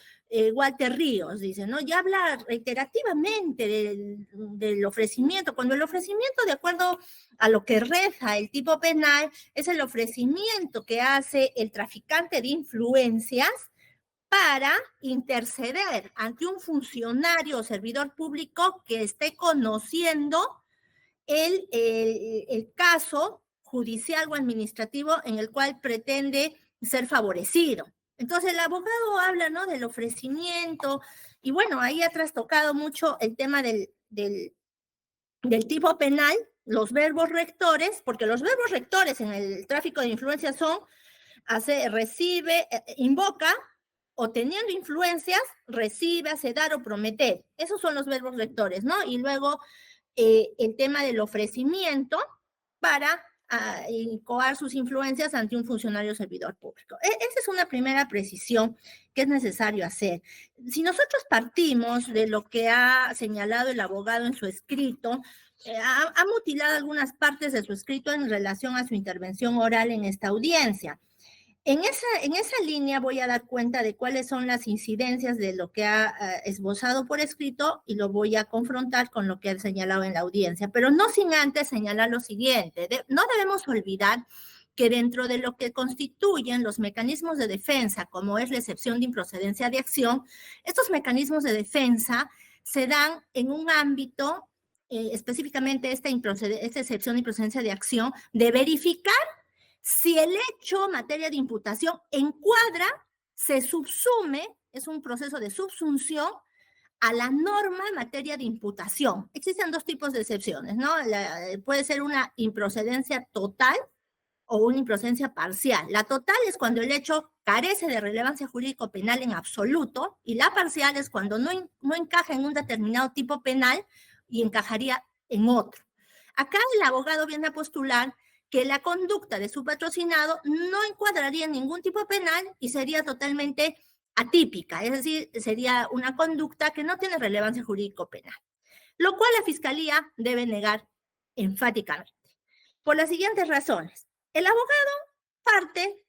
Walter Ríos? Dice, ¿no? Ya habla reiterativamente del ofrecimiento, cuando el ofrecimiento, de acuerdo a lo que reza el tipo penal, es el ofrecimiento que hace el traficante de influencias para interceder ante un funcionario o servidor público que esté conociendo el caso judicial o administrativo en el cual pretende ser favorecido. Entonces el abogado habla, ¿no?, del ofrecimiento y bueno, ahí ha trastocado mucho el tema del tipo penal, los verbos rectores, porque los verbos rectores en el tráfico de influencias son recibe, invoca, o teniendo influencias, recibe, hace, dar o prometer. Esos son los verbos rectores, ¿no? Y luego el tema del ofrecimiento para incoar sus influencias ante un funcionario servidor público. Esa es una primera precisión que es necesario hacer. Si nosotros partimos de lo que ha señalado el abogado en su escrito, ha mutilado algunas partes de su escrito en relación a su intervención oral en esta audiencia. En esa línea voy a dar cuenta de cuáles son las incidencias de lo que ha esbozado por escrito y lo voy a confrontar con lo que ha señalado en la audiencia, pero no sin antes señalar lo siguiente. No debemos olvidar que dentro de lo que constituyen los mecanismos de defensa, como es la excepción de improcedencia de acción, estos mecanismos de defensa se dan en un ámbito, específicamente esta excepción de improcedencia de acción, de verificar si el hecho, materia de imputación, encuadra, se subsume, es un proceso de subsunción a la norma en materia de imputación. Existen dos tipos de excepciones, ¿no? Puede ser una improcedencia total o una improcedencia parcial. La total es cuando el hecho carece de relevancia jurídico-penal en absoluto, y la parcial es cuando no encaja en un determinado tipo penal y encajaría en otro. Acá el abogado viene a postular que la conducta de su patrocinado no encuadraría en ningún tipo penal y sería totalmente atípica, es decir, sería una conducta que no tiene relevancia jurídico-penal, lo cual la Fiscalía debe negar enfáticamente, por las siguientes razones. El abogado parte,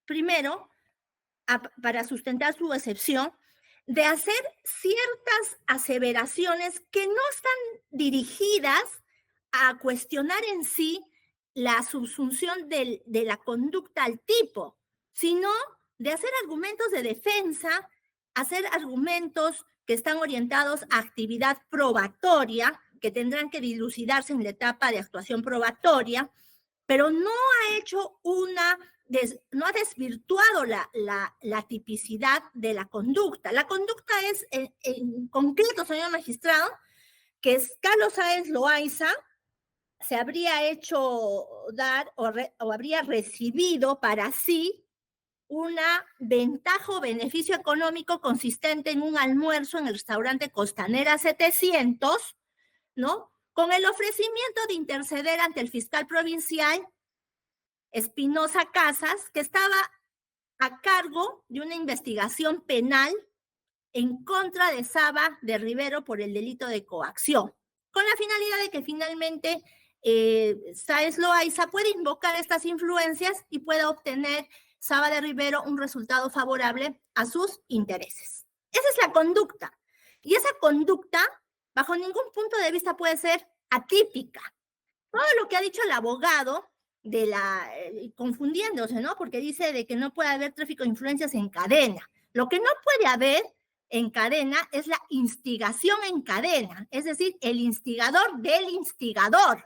primero, para sustentar su excepción, de hacer ciertas aseveraciones que no están dirigidas a cuestionar en sí la subsunción de la conducta al tipo, sino de hacer argumentos de defensa, hacer argumentos que están orientados a actividad probatoria, que tendrán que dilucidarse en la etapa de actuación probatoria, pero no ha hecho no ha desvirtuado la tipicidad de la conducta. La conducta es, en concreto, señor magistrado, que Carlos Sáenz Loaiza se habría hecho dar o habría recibido para sí una ventaja o beneficio económico consistente en un almuerzo en el restaurante Costanera 700, ¿no? Con el ofrecimiento de interceder ante el fiscal provincial Espinosa Casas, que estaba a cargo de una investigación penal en contra de Saba de Rivero por el delito de coacción, con la finalidad de que finalmente Sáenz Loaiza pueda invocar estas influencias y pueda obtener Saba de Rivero un resultado favorable a sus intereses. Esa es la conducta. Y esa conducta, bajo ningún punto de vista, puede ser atípica. Todo lo que ha dicho el abogado, confundiéndose, ¿no? Porque dice de que no puede haber tráfico de influencias en cadena. Lo que no puede haber en cadena es la instigación en cadena, es decir, el instigador del instigador.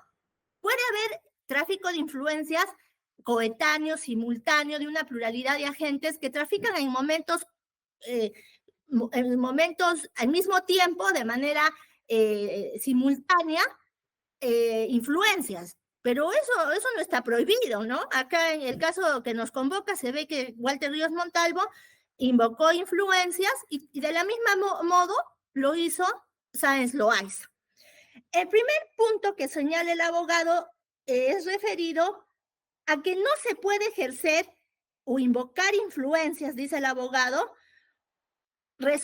Puede haber tráfico de influencias coetáneo, simultáneo, de una pluralidad de agentes que trafican en momentos al mismo tiempo, de manera simultánea, influencias. Pero eso no está prohibido, ¿no? Acá en el caso que nos convoca se ve que Walter Ríos Montalvo invocó influencias y de la misma modo lo hizo Sáenz Loaiza. El primer punto que señala el abogado es referido a que no se puede ejercer o invocar influencias, dice el abogado, no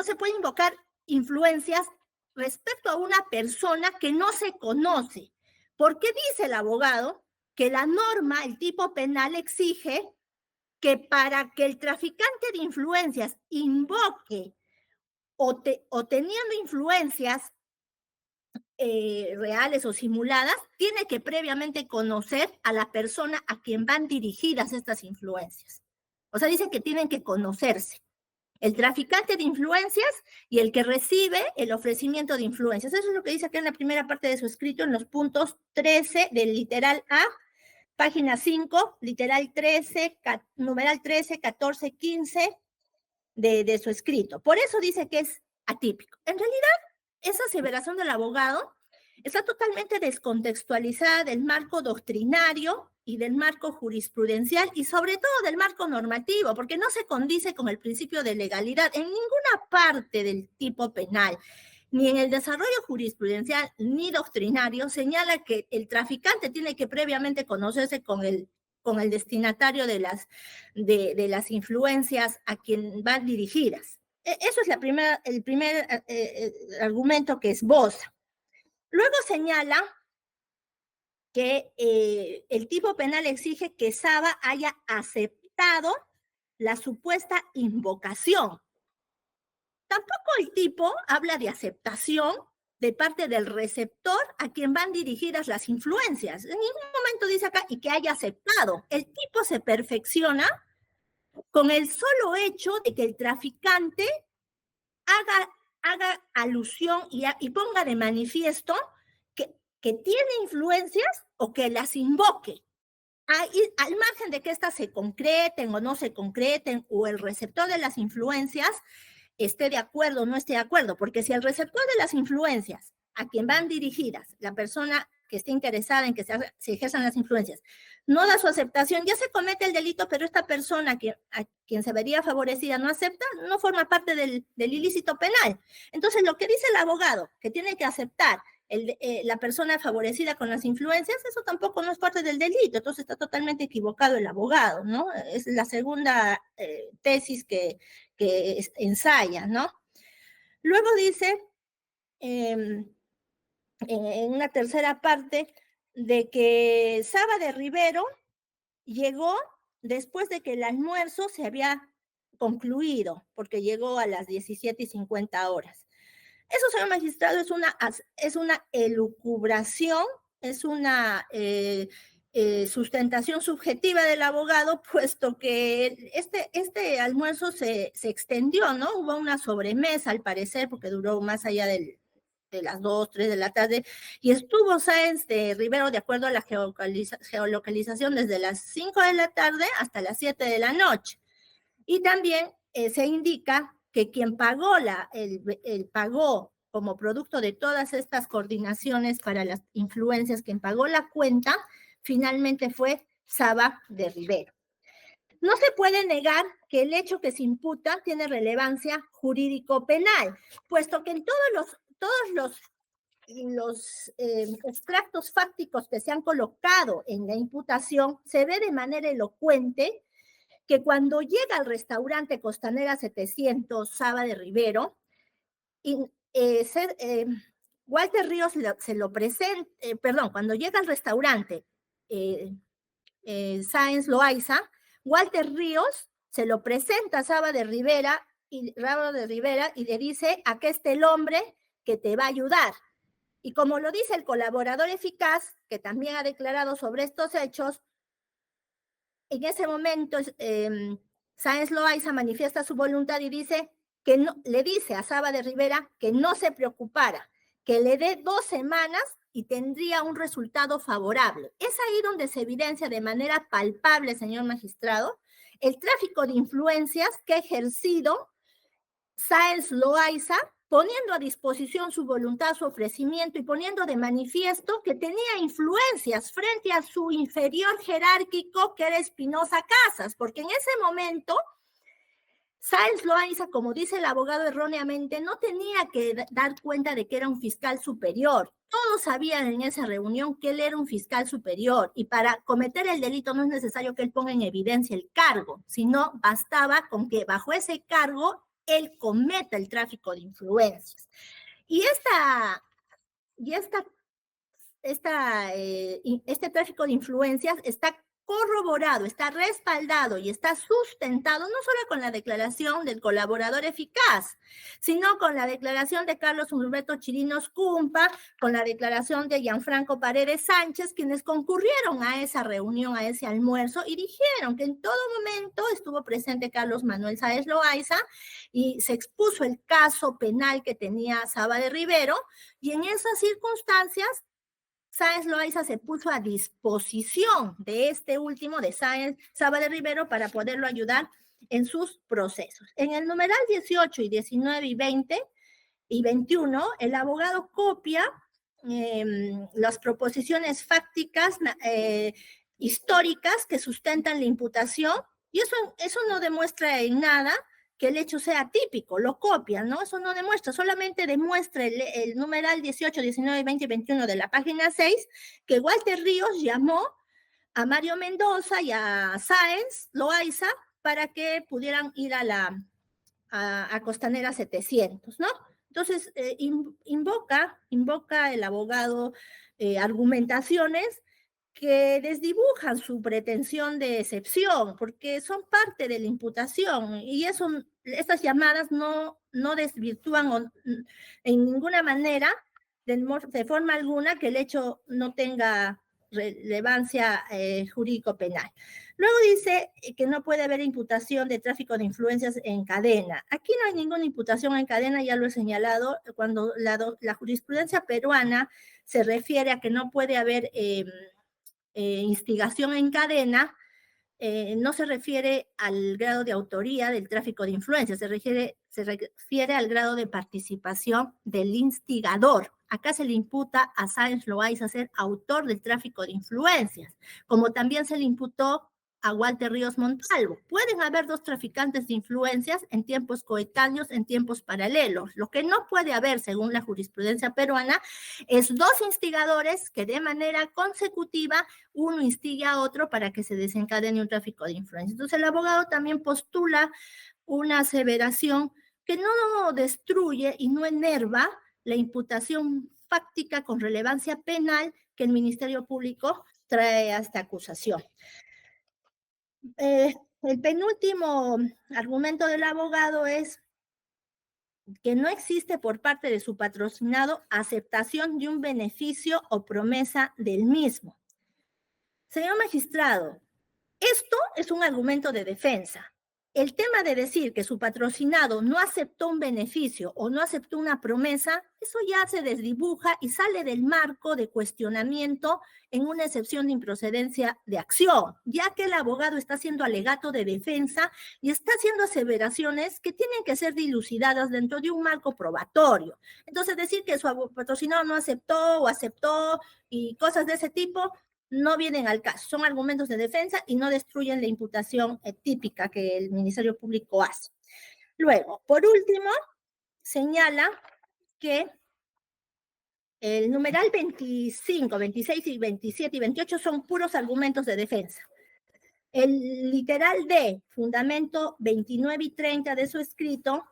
se puede invocar influencias respecto a una persona que no se conoce. ¿Por qué dice el abogado que la norma, el tipo penal, exige que para que el traficante de influencias invoque o teniendo influencias reales o simuladas, tiene que previamente conocer a la persona a quien van dirigidas estas influencias? O sea, dice que tienen que conocerse. El traficante de influencias y el que recibe el ofrecimiento de influencias. Eso es lo que dice acá en la primera parte de su escrito, en los puntos 13 del literal A, página 5, literal 13, numeral 13, 14, 15 de su escrito. Por eso dice que es atípico. En realidad, esa aseveración del abogado está totalmente descontextualizada del marco doctrinario y del marco jurisprudencial y sobre todo del marco normativo, porque no se condice con el principio de legalidad en ninguna parte del tipo penal, ni en el desarrollo jurisprudencial ni doctrinario señala que el traficante tiene que previamente conocerse con el destinatario de las influencias a quien van dirigidas. Eso es el primer argumento que esboza. Luego señala que el tipo penal exige que Saba haya aceptado la supuesta invocación. Tampoco el tipo habla de aceptación de parte del receptor a quien van dirigidas las influencias. En ningún momento dice acá y que haya aceptado. El tipo se perfecciona con el solo hecho de que el traficante haga alusión y ponga de manifiesto que tiene influencias o que las invoque. al margen de que éstas se concreten o no se concreten, o el receptor de las influencias esté de acuerdo o no esté de acuerdo, porque si el receptor de las influencias a quien van dirigidas, la persona que esté interesada en que se ejerzan las influencias, no da su aceptación, ya se comete el delito, pero esta persona a quien se vería favorecida no acepta, no forma parte del ilícito penal. Entonces, lo que dice el abogado, que tiene que aceptar la persona favorecida con las influencias, eso tampoco no es parte del delito, entonces está totalmente equivocado el abogado, ¿no? Es la segunda tesis que ensaya, ¿no? Luego dice, en una tercera parte, de que Saba de Rivero llegó después de que el almuerzo se había concluido, porque llegó a las 17:50. Eso, señor magistrado, es una elucubración, es una sustentación subjetiva del abogado, puesto que este almuerzo se extendió, ¿no? Hubo una sobremesa, al parecer, porque duró más allá de las 2, 3 de la tarde, y estuvo Sáenz de Rivero, de acuerdo a la geolocalización, desde las 5 de la tarde hasta las 7 de la noche. Y también se indica que quien pagó pagó como producto de todas estas coordinaciones para las influencias, quien pagó la cuenta, finalmente fue Saba de Rivero. No se puede negar que el hecho que se imputa tiene relevancia jurídico-penal, puesto que en todos los extractos fácticos que se han colocado en la imputación, se ve de manera elocuente que cuando llega al restaurante Costanera 700, Saba de Rivero, Walter Ríos se lo presenta, cuando llega al restaurante Sáenz Loaiza, Walter Ríos se lo presenta a Saba de Rivera y le dice: aquí está el hombre que te va a ayudar. Y como lo dice el colaborador eficaz, que también ha declarado sobre estos hechos, en ese momento Sáenz Loaiza manifiesta su voluntad y dice que no, le dice a Saba de Rivera que no se preocupara, que le dé 2 semanas y tendría un resultado favorable. Es ahí donde se evidencia de manera palpable, señor magistrado, el tráfico de influencias que ha ejercido Sáenz Loaiza, poniendo a disposición su voluntad, su ofrecimiento, y poniendo de manifiesto que tenía influencias frente a su inferior jerárquico, que era Espinosa Casas, porque en ese momento Sáenz Loaiza, como dice el abogado erróneamente, no tenía que dar cuenta de que era un fiscal superior. Todos sabían en esa reunión que él era un fiscal superior, y para cometer el delito no es necesario que él ponga en evidencia el cargo, sino bastaba con que bajo ese cargo él cometa el tráfico de influencias. Y este tráfico de influencias está corroborado, está respaldado y está sustentado no solo con la declaración del colaborador eficaz, sino con la declaración de Carlos Humberto Chirinos Cumpa, con la declaración de Gianfranco Paredes Sánchez, quienes concurrieron a esa reunión, a ese almuerzo, y dijeron que en todo momento estuvo presente Carlos Manuel Sáenz Loaiza y se expuso el caso penal que tenía Saba de Rivero, y en esas circunstancias Sáenz Loaiza se puso a disposición de este último, de Saba de Rivero, para poderlo ayudar en sus procesos. En el numeral 18 y 19 y 20 y 21, el abogado copia las proposiciones fácticas históricas que sustentan la imputación, y eso no demuestra en nada que el hecho sea típico, lo copian, ¿no? Eso no demuestra, solamente demuestra el numeral 18, 19, 20 y 21 de la página 6, que Walter Ríos llamó a Mario Mendoza y a Sáenz Loaiza para que pudieran ir a Costanera 700, ¿no? Entonces, invoca el abogado argumentaciones que desdibujan su pretensión de excepción, porque son parte de la imputación, y estas llamadas no desvirtúan en ninguna manera, de forma alguna, que el hecho no tenga relevancia jurídico-penal. Luego dice que no puede haber imputación de tráfico de influencias en cadena. Aquí no hay ninguna imputación en cadena, ya lo he señalado, cuando la jurisprudencia peruana se refiere a que no puede haber instigación en cadena, no se refiere al grado de autoría del tráfico de influencias, se refiere al grado de participación del instigador. Acá se le imputa a Sáenz Loaiza ser autor del tráfico de influencias, como también se le imputó a Walter Ríos Montalvo. Pueden haber dos traficantes de influencias en tiempos coetáneos, en tiempos paralelos. Lo que no puede haber, según la jurisprudencia peruana, es dos instigadores que de manera consecutiva uno instigue a otro para que se desencadene un tráfico de influencias. Entonces el abogado también postula una aseveración que no destruye y no enerva la imputación fáctica con relevancia penal que el Ministerio Público trae a esta acusación. El penúltimo argumento del abogado es que no existe por parte de su patrocinado aceptación de un beneficio o promesa del mismo. Señor magistrado, esto es un argumento de defensa. El tema de decir que su patrocinado no aceptó un beneficio o no aceptó una promesa, eso ya se desdibuja y sale del marco de cuestionamiento en una excepción de improcedencia de acción, ya que el abogado está haciendo alegato de defensa y está haciendo aseveraciones que tienen que ser dilucidadas dentro de un marco probatorio. Entonces, decir que su patrocinado no aceptó o aceptó y cosas de ese tipo no vienen al caso, son argumentos de defensa y no destruyen la imputación típica que el Ministerio Público hace. Luego, por último, señala que el numeral 25, 26 y 27 y 28 son puros argumentos de defensa. El literal D, fundamento 29 y 30 de su escrito,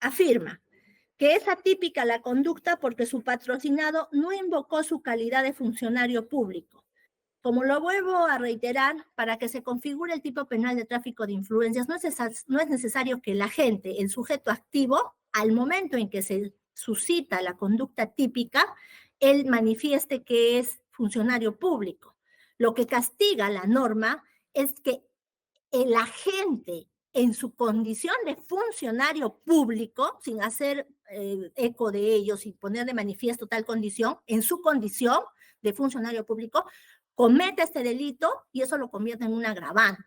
afirma que es atípica la conducta porque su patrocinado no invocó su calidad de funcionario público. Como lo vuelvo a reiterar, para que se configure el tipo penal de tráfico de influencias, no es necesario que el agente, el sujeto activo, al momento en que se suscita la conducta típica, él manifieste que es funcionario público. Lo que castiga la norma es que el agente, en su condición de funcionario público, sin hacer eco de ello, sin poner de manifiesto tal condición, en su condición de funcionario público, comete este delito y eso lo convierte en un agravante.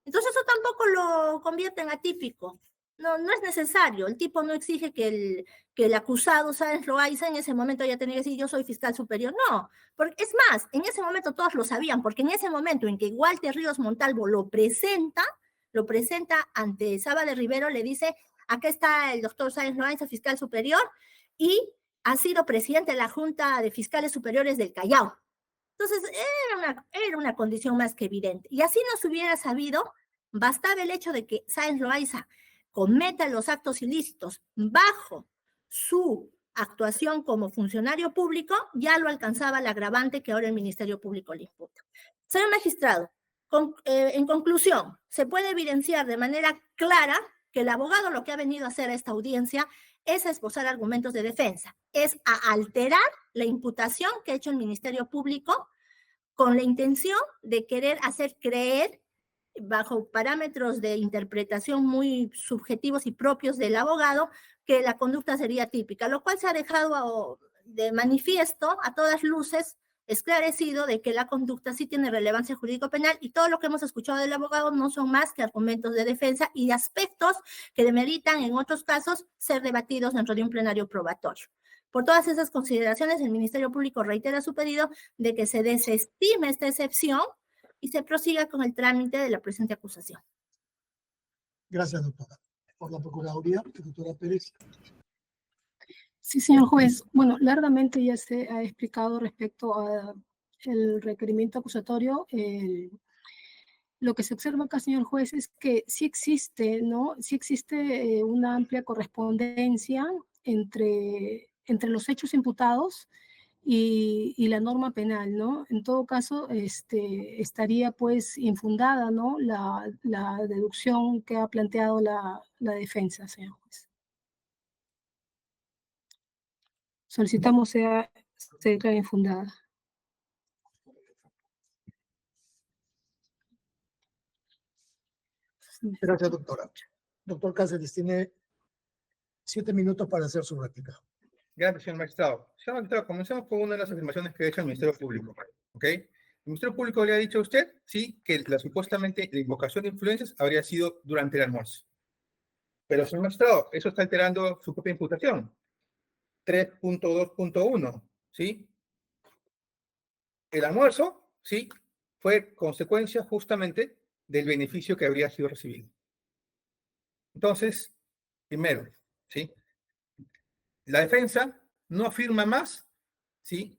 Entonces eso tampoco lo convierte en atípico. No es necesario. El tipo no exige que el acusado, Sáenz Loaiza, en ese momento ya tenía que decir yo soy fiscal superior. No, porque es más, en ese momento todos lo sabían, porque en ese momento en que Walter Ríos Montalvo lo presenta ante Saba de Rivero, le dice, acá está el doctor Sáenz Loaiza, fiscal superior, y ha sido presidente de la Junta de Fiscales Superiores del Callao. Entonces, era una condición más que evidente. Y así no se hubiera sabido, bastaba el hecho de que Sáenz Loaiza cometa los actos ilícitos bajo su actuación como funcionario público, ya lo alcanzaba el agravante que ahora el Ministerio Público le imputa. Señor magistrado, en conclusión, se puede evidenciar de manera clara que el abogado lo que ha venido a hacer a esta audiencia es a esbozar argumentos de defensa, es a alterar la imputación que ha hecho el Ministerio Público con la intención de querer hacer creer, bajo parámetros de interpretación muy subjetivos y propios del abogado, que la conducta sería típica, lo cual se ha dejado de manifiesto a todas luces, esclarecido de que la conducta sí tiene relevancia jurídico-penal y todo lo que hemos escuchado del abogado no son más que argumentos de defensa y aspectos que demeritan en otros casos ser debatidos dentro de un plenario probatorio. Por todas esas consideraciones, el Ministerio Público reitera su pedido de que se desestime esta excepción y se prosiga con el trámite de la presente acusación. Gracias, doctora. Por la Procuraduría, doctora Pérez. Sí, señor juez. Bueno, largamente ya se ha explicado respecto al requerimiento acusatorio. Lo que se observa acá, señor juez, es que sí existe, ¿no? Sí existe una amplia correspondencia entre los hechos imputados y la norma penal, ¿no? En todo caso, estaría pues infundada, ¿no? La deducción que ha planteado la defensa, señor juez. Solicitamos se declare infundada. Gracias, doctora. Doctor Cáceres, tiene 7 minutos para hacer su réplica. Gracias, señor magistrado. Señor magistrado, comencemos con una de las afirmaciones que ha hecho el Ministerio Público. ¿Ok? El Ministerio Público le ha dicho a usted, sí, que supuestamente la invocación de influencias habría sido durante el almuerzo. Pero, señor magistrado, eso está alterando su propia imputación. 3.2.1, ¿sí? El almuerzo, ¿sí? Fue consecuencia justamente del beneficio que habría sido recibido. Entonces, primero, ¿sí? La defensa no afirma más, ¿sí?,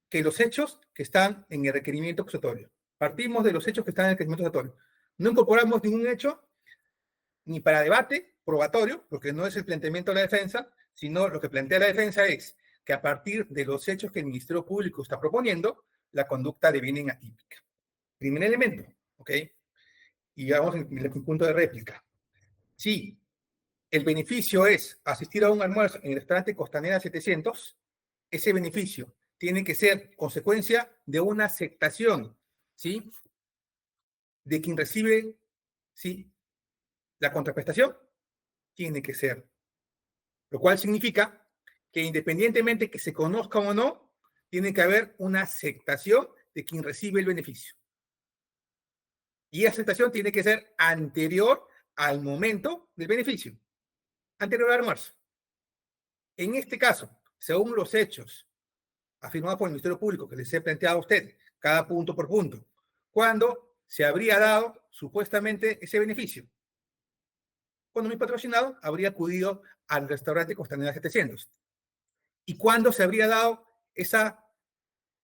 que los hechos que están en el requerimiento acusatorio. Partimos de los hechos que están en el requerimiento acusatorio. No incorporamos ningún hecho ni para debate probatorio, porque no es el planteamiento de la defensa, sino lo que plantea la defensa es que a partir de los hechos que el Ministerio Público está proponiendo, la conducta deviene atípica. Primer elemento, ¿ok? Y vamos en el punto de réplica. Si el beneficio es asistir a un almuerzo en el restaurante Costanera 700, ese beneficio tiene que ser consecuencia de una aceptación, ¿sí?, de quien recibe, ¿sí?, la contraprestación, tiene que ser. Lo cual significa que independientemente que se conozca o no, tiene que haber una aceptación de quien recibe el beneficio. Y esa aceptación tiene que ser anterior al momento del beneficio, anterior al almuerzo. En este caso, según los hechos afirmado por el Ministerio Público, que les he planteado a usted, cada punto por punto, ¿cuándo se habría dado supuestamente ese beneficio? Cuando mi patrocinado habría acudido al restaurante Costanera 700. ¿Y cuándo se habría dado esa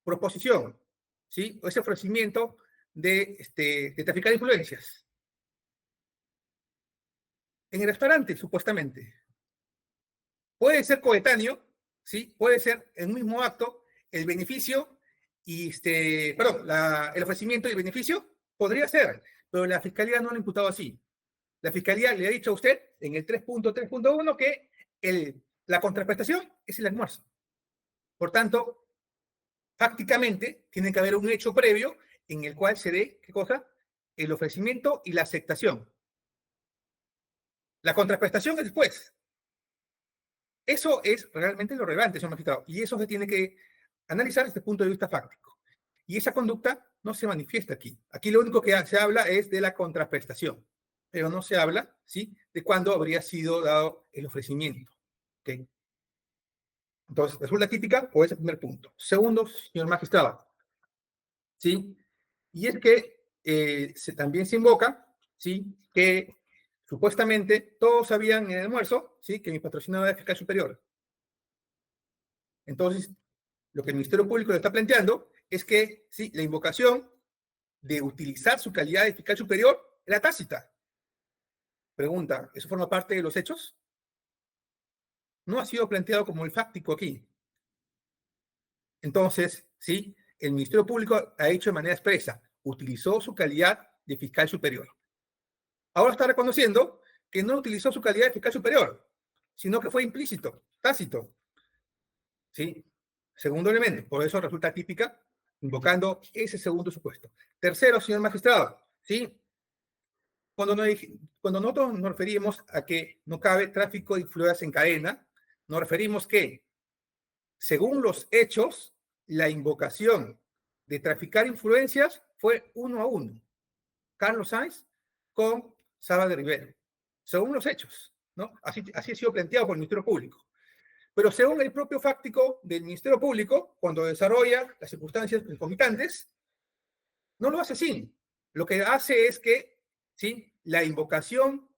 proposición, ¿sí?, o ese ofrecimiento de traficar influencias? En el restaurante, supuestamente. Puede ser coetáneo, ¿sí? Puede ser en un mismo acto el beneficio y el ofrecimiento y el beneficio podría ser, pero la Fiscalía no lo ha imputado así. La Fiscalía le ha dicho a usted en el 3.3.1 que la contraprestación es el almuerzo. Por tanto, fácticamente tiene que haber un hecho previo en el cual se dé, ¿qué cosa? El ofrecimiento y la aceptación. La contraprestación es después. Eso es realmente lo relevante, señor magistrado, y eso se tiene que analizar desde el punto de vista fáctico. Y esa conducta no se manifiesta aquí. Aquí lo único que se habla es de la contraprestación, pero no se habla, ¿sí?, de cuándo habría sido dado el ofrecimiento. ¿Okay? Entonces, resulta típica por ese primer punto. Segundo, señor magistrado, ¿sí?, y es que también se invoca, ¿sí?, que supuestamente todos sabían en el almuerzo, ¿sí?, que mi patrocinador era fiscal superior. Entonces, lo que el Ministerio Público le está planteando es que, sí, la invocación de utilizar su calidad de fiscal superior era tácita. Pregunta, ¿eso forma parte de los hechos? No ha sido planteado como el fáctico aquí. Entonces, sí, el Ministerio Público ha dicho de manera expresa, utilizó su calidad de fiscal superior. Ahora está reconociendo que no utilizó su calidad de fiscal superior, sino que fue implícito, tácito. ¿Sí? Segundo elemento, por eso resulta típica, invocando ese segundo supuesto. Tercero, señor magistrado, ¿sí? Cuando nosotros nos referimos a que no cabe tráfico de influencias en cadena, nos referimos que, según los hechos, la invocación de traficar influencias fue 1 a 1. Carlos Sainz con Saba de Rivero. Según los hechos, ¿no? Así ha sido planteado por el Ministerio Público. Pero según el propio fáctico del Ministerio Público, cuando desarrolla las circunstancias concomitantes, no lo hace así. Lo que hace es que, ¿sí?, la invocación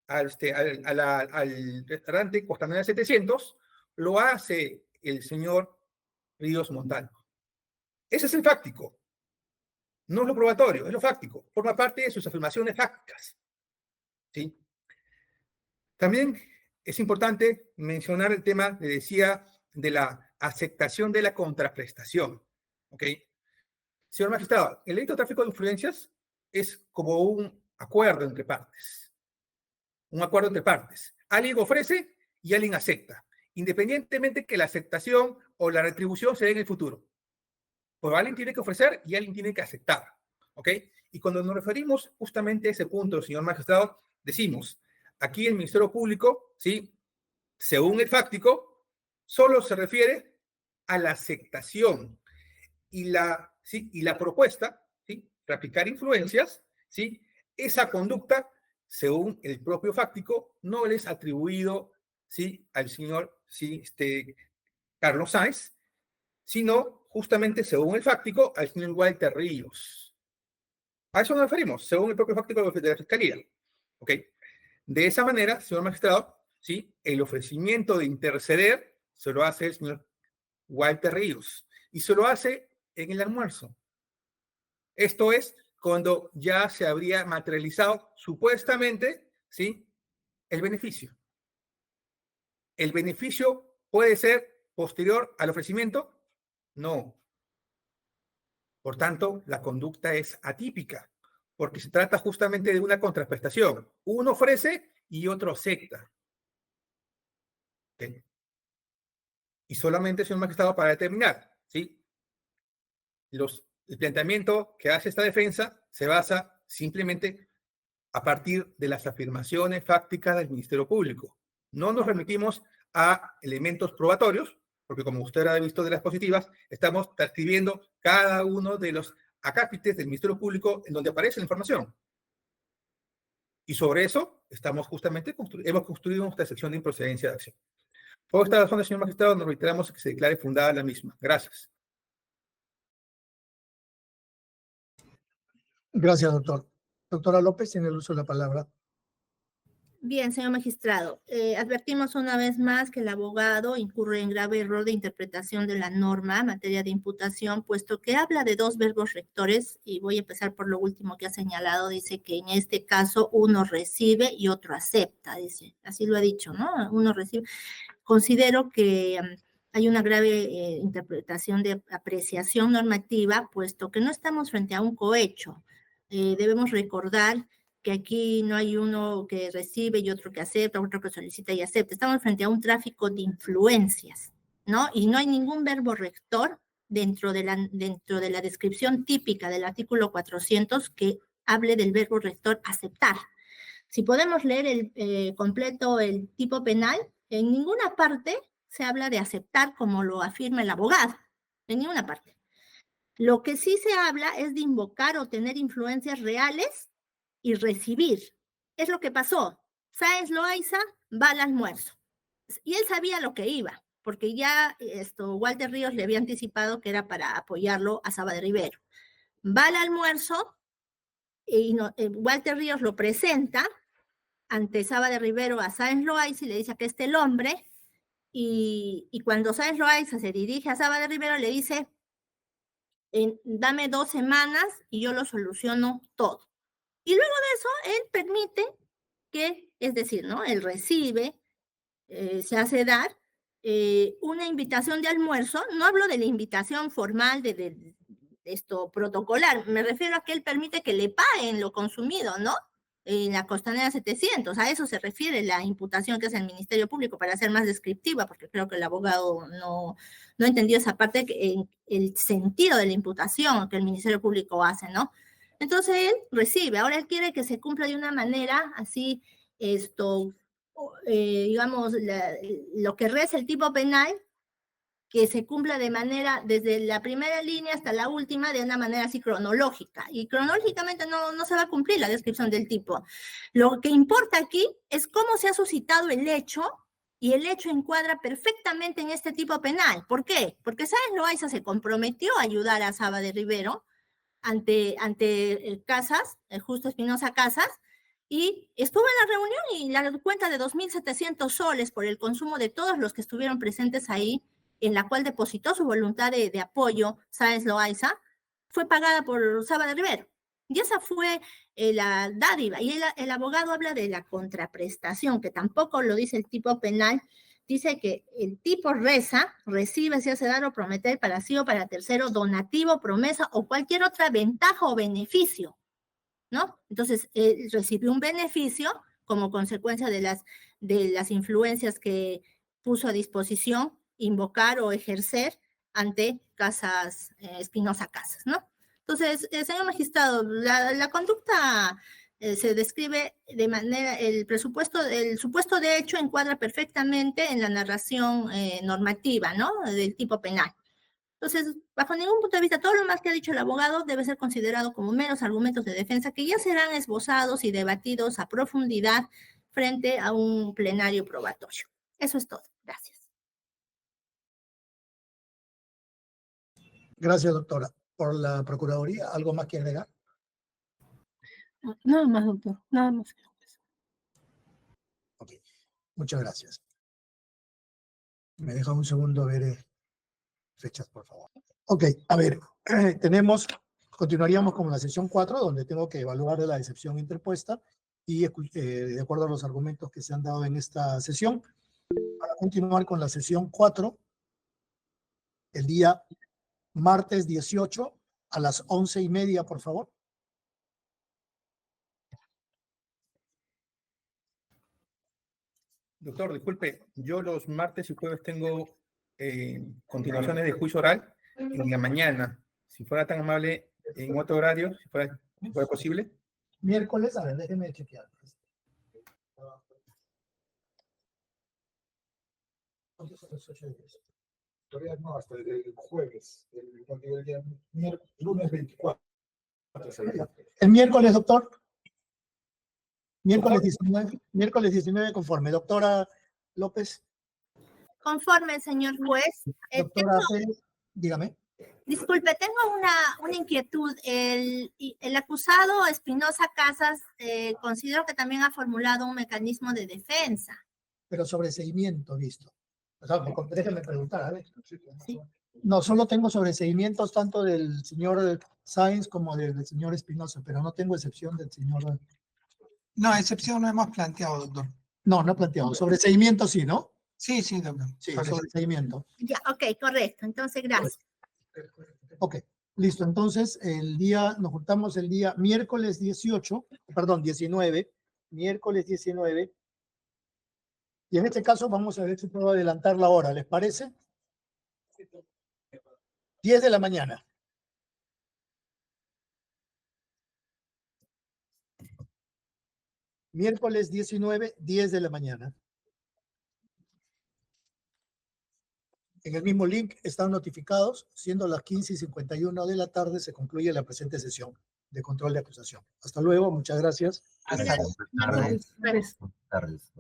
al restaurante Costanera 700 lo hace el señor Ríos Montalvo. Ese es el fáctico. No es lo probatorio, es lo fáctico. Forma parte de sus afirmaciones fácticas. ¿Sí? También es importante mencionar el tema, le decía, de la aceptación de la contraprestación. ¿Ok? Señor magistrado, el delito de tráfico de influencias es como un acuerdo entre partes. Un acuerdo entre partes. Alguien ofrece y alguien acepta, independientemente que la aceptación o la retribución se dé en el futuro. Pues alguien tiene que ofrecer y alguien tiene que aceptar. ¿Ok? Y cuando nos referimos justamente a ese punto, señor magistrado, decimos, aquí el Ministerio Público, ¿sí?, según el fáctico, solo se refiere a la aceptación, ¿sí? Y la propuesta, ¿sí? De aplicar influencias, ¿sí? Esa conducta, según el propio fáctico, no le es atribuido, ¿sí? Al señor, ¿sí? Carlos Sáenz, sino justamente, según el fáctico, al señor Walter Ríos. A eso nos referimos, según el propio fáctico de la Fiscalía. ¿Ok? De esa manera, señor magistrado, ¿sí? El ofrecimiento de interceder se lo hace el señor Walter Ríos y se lo hace en el almuerzo. Esto es cuando ya se habría materializado supuestamente, ¿sí? El beneficio. ¿El beneficio puede ser posterior al ofrecimiento? No. Por tanto, la conducta es atípica, porque se trata justamente de una contraprestación. Uno ofrece y otro acepta. ¿Okay? Y solamente, señor magistrado, para determinar, ¿sí? El planteamiento que hace esta defensa se basa simplemente a partir de las afirmaciones fácticas del Ministerio Público. No nos remitimos a elementos probatorios, porque como usted ha visto de las positivas, estamos transcribiendo cada uno de los acápites del Ministerio Público en donde aparece la información. Y sobre eso estamos justamente hemos construido nuestra sección de improcedencia de acción. Por esta razón, señor magistrado, nos reiteramos que se declare fundada la misma. Gracias. Gracias, doctor. Doctora López, tiene el uso de la palabra. Bien, señor magistrado, advertimos una vez más que el abogado incurre en grave error de interpretación de la norma en materia de imputación, puesto que habla de dos verbos rectores, y voy a empezar por lo último que ha señalado. Dice que en este caso uno recibe y otro acepta, dice, así lo ha dicho, ¿no? Uno recibe. Considero que hay una grave interpretación de apreciación normativa, puesto que no estamos frente a un cohecho. Debemos recordar que aquí no hay uno que recibe y otro que acepta, otro que solicita y acepta. Estamos frente a un tráfico de influencias, ¿no? Y no hay ningún verbo rector dentro de la descripción típica del artículo 400 que hable del verbo rector aceptar. Si podemos leer completo el tipo penal, en ninguna parte se habla de aceptar como lo afirma el abogado, en ninguna parte. Lo que sí se habla es de invocar o tener influencias reales y recibir. Es lo que pasó. Sáenz Loaiza va al almuerzo. Y él sabía lo que iba, porque ya Walter Ríos le había anticipado que era para apoyarlo a Saba de Rivero. Va al almuerzo y Walter Ríos lo presenta ante Saba de Rivero a Sáenz Loaiza y le dice que este el hombre, y cuando Sáenz Loaiza se dirige a Saba de Rivero le dice, dame 2 semanas y yo lo soluciono todo. Y luego de eso, él permite que, es decir, ¿no? Él recibe, se hace dar una invitación de almuerzo. No hablo de la invitación formal de esto protocolar, me refiero a que él permite que le paguen lo consumido, ¿no? En la Costanera 700, a eso se refiere la imputación que hace el Ministerio Público, para ser más descriptiva, porque creo que el abogado no entendió esa parte, el sentido de la imputación que el Ministerio Público hace, ¿no? Entonces él recibe, ahora él quiere que se cumpla de una manera así, digamos, lo que reza el tipo penal, que se cumpla de manera, desde la primera línea hasta la última, de una manera así cronológica. Y cronológicamente no se va a cumplir la descripción del tipo. Lo que importa aquí es cómo se ha suscitado el hecho, y el hecho encuadra perfectamente en este tipo penal. ¿Por qué? Porque Sáenz Loaiza se comprometió a ayudar a Saba de Rivero ante Casas, el Justo Espinosa Casas, y estuvo en la reunión, y la cuenta de 2.700 soles por el consumo de todos los que estuvieron presentes ahí, en la cual depositó su voluntad de apoyo Sáenz Loaiza, fue pagada por Saba de Rivero. Y esa fue la dádiva. Y el abogado habla de la contraprestación, que tampoco lo dice el tipo penal. Dice que el tipo reza, recibe, se hace dar o prometer para sí o para tercero, donativo, promesa o cualquier otra ventaja o beneficio, ¿no? Entonces, recibió un beneficio como consecuencia de las influencias que puso a disposición, invocar o ejercer ante Casas, Espinosa Casas, ¿no? Entonces, señor magistrado, la conducta se describe de manera, el supuesto de hecho encuadra perfectamente en la narración normativa, ¿no? Del tipo penal. Entonces, bajo ningún punto de vista, todo lo más que ha dicho el abogado debe ser considerado como meros argumentos de defensa que ya serán esbozados y debatidos a profundidad frente a un plenario probatorio. Eso es todo. Gracias. Gracias, doctora. Por la Procuraduría, ¿algo más que agregar? Nada más, doctor, nada más. Señor juez. Ok, muchas gracias. Me deja un segundo a ver fechas, por favor. Ok, a ver, continuaríamos con la sesión 4, donde tengo que evaluar la excepción interpuesta y de acuerdo a los argumentos que se han dado en esta sesión, para continuar con la sesión 4, el día martes 18 a las 11:30, por favor. Doctor, disculpe, yo los martes y jueves tengo continuaciones de juicio oral en la mañana. Si fuera tan amable, en otro horario, si fuera posible. Miércoles, a ver, déjeme chequear. Todavía no, hasta el jueves, lunes 24. El miércoles, doctor. Miércoles 19, conforme. Doctora López. Conforme, señor juez. Doctora Pérez, dígame. Disculpe, tengo una inquietud. El acusado Espinosa Casas considero que también ha formulado un mecanismo de defensa. Pero sobreseimiento, visto. O sea, déjeme preguntar, a ver. Sí. No, solo tengo sobreseimientos tanto del señor Sáenz como del señor Espinosa, pero no tengo excepción del señor. No, excepción no hemos planteado, doctor. No, no he planteado. Sobreseimiento sí, ¿no? Sí, sí, doctor. Sí, sobreseimiento. Ya, ok, correcto. Entonces, gracias. Ok, listo. Entonces, nos juntamos el día miércoles 19, miércoles 19. Y en este caso vamos a ver si puedo adelantar la hora, ¿les parece? 10 de la mañana. Miércoles 19, 10 de la mañana. En el mismo link están notificados, siendo las 15:51 de la tarde, se concluye la presente sesión de control de acusación. Hasta luego, muchas gracias. Buenas tardes. Gracias. Buenas tardes.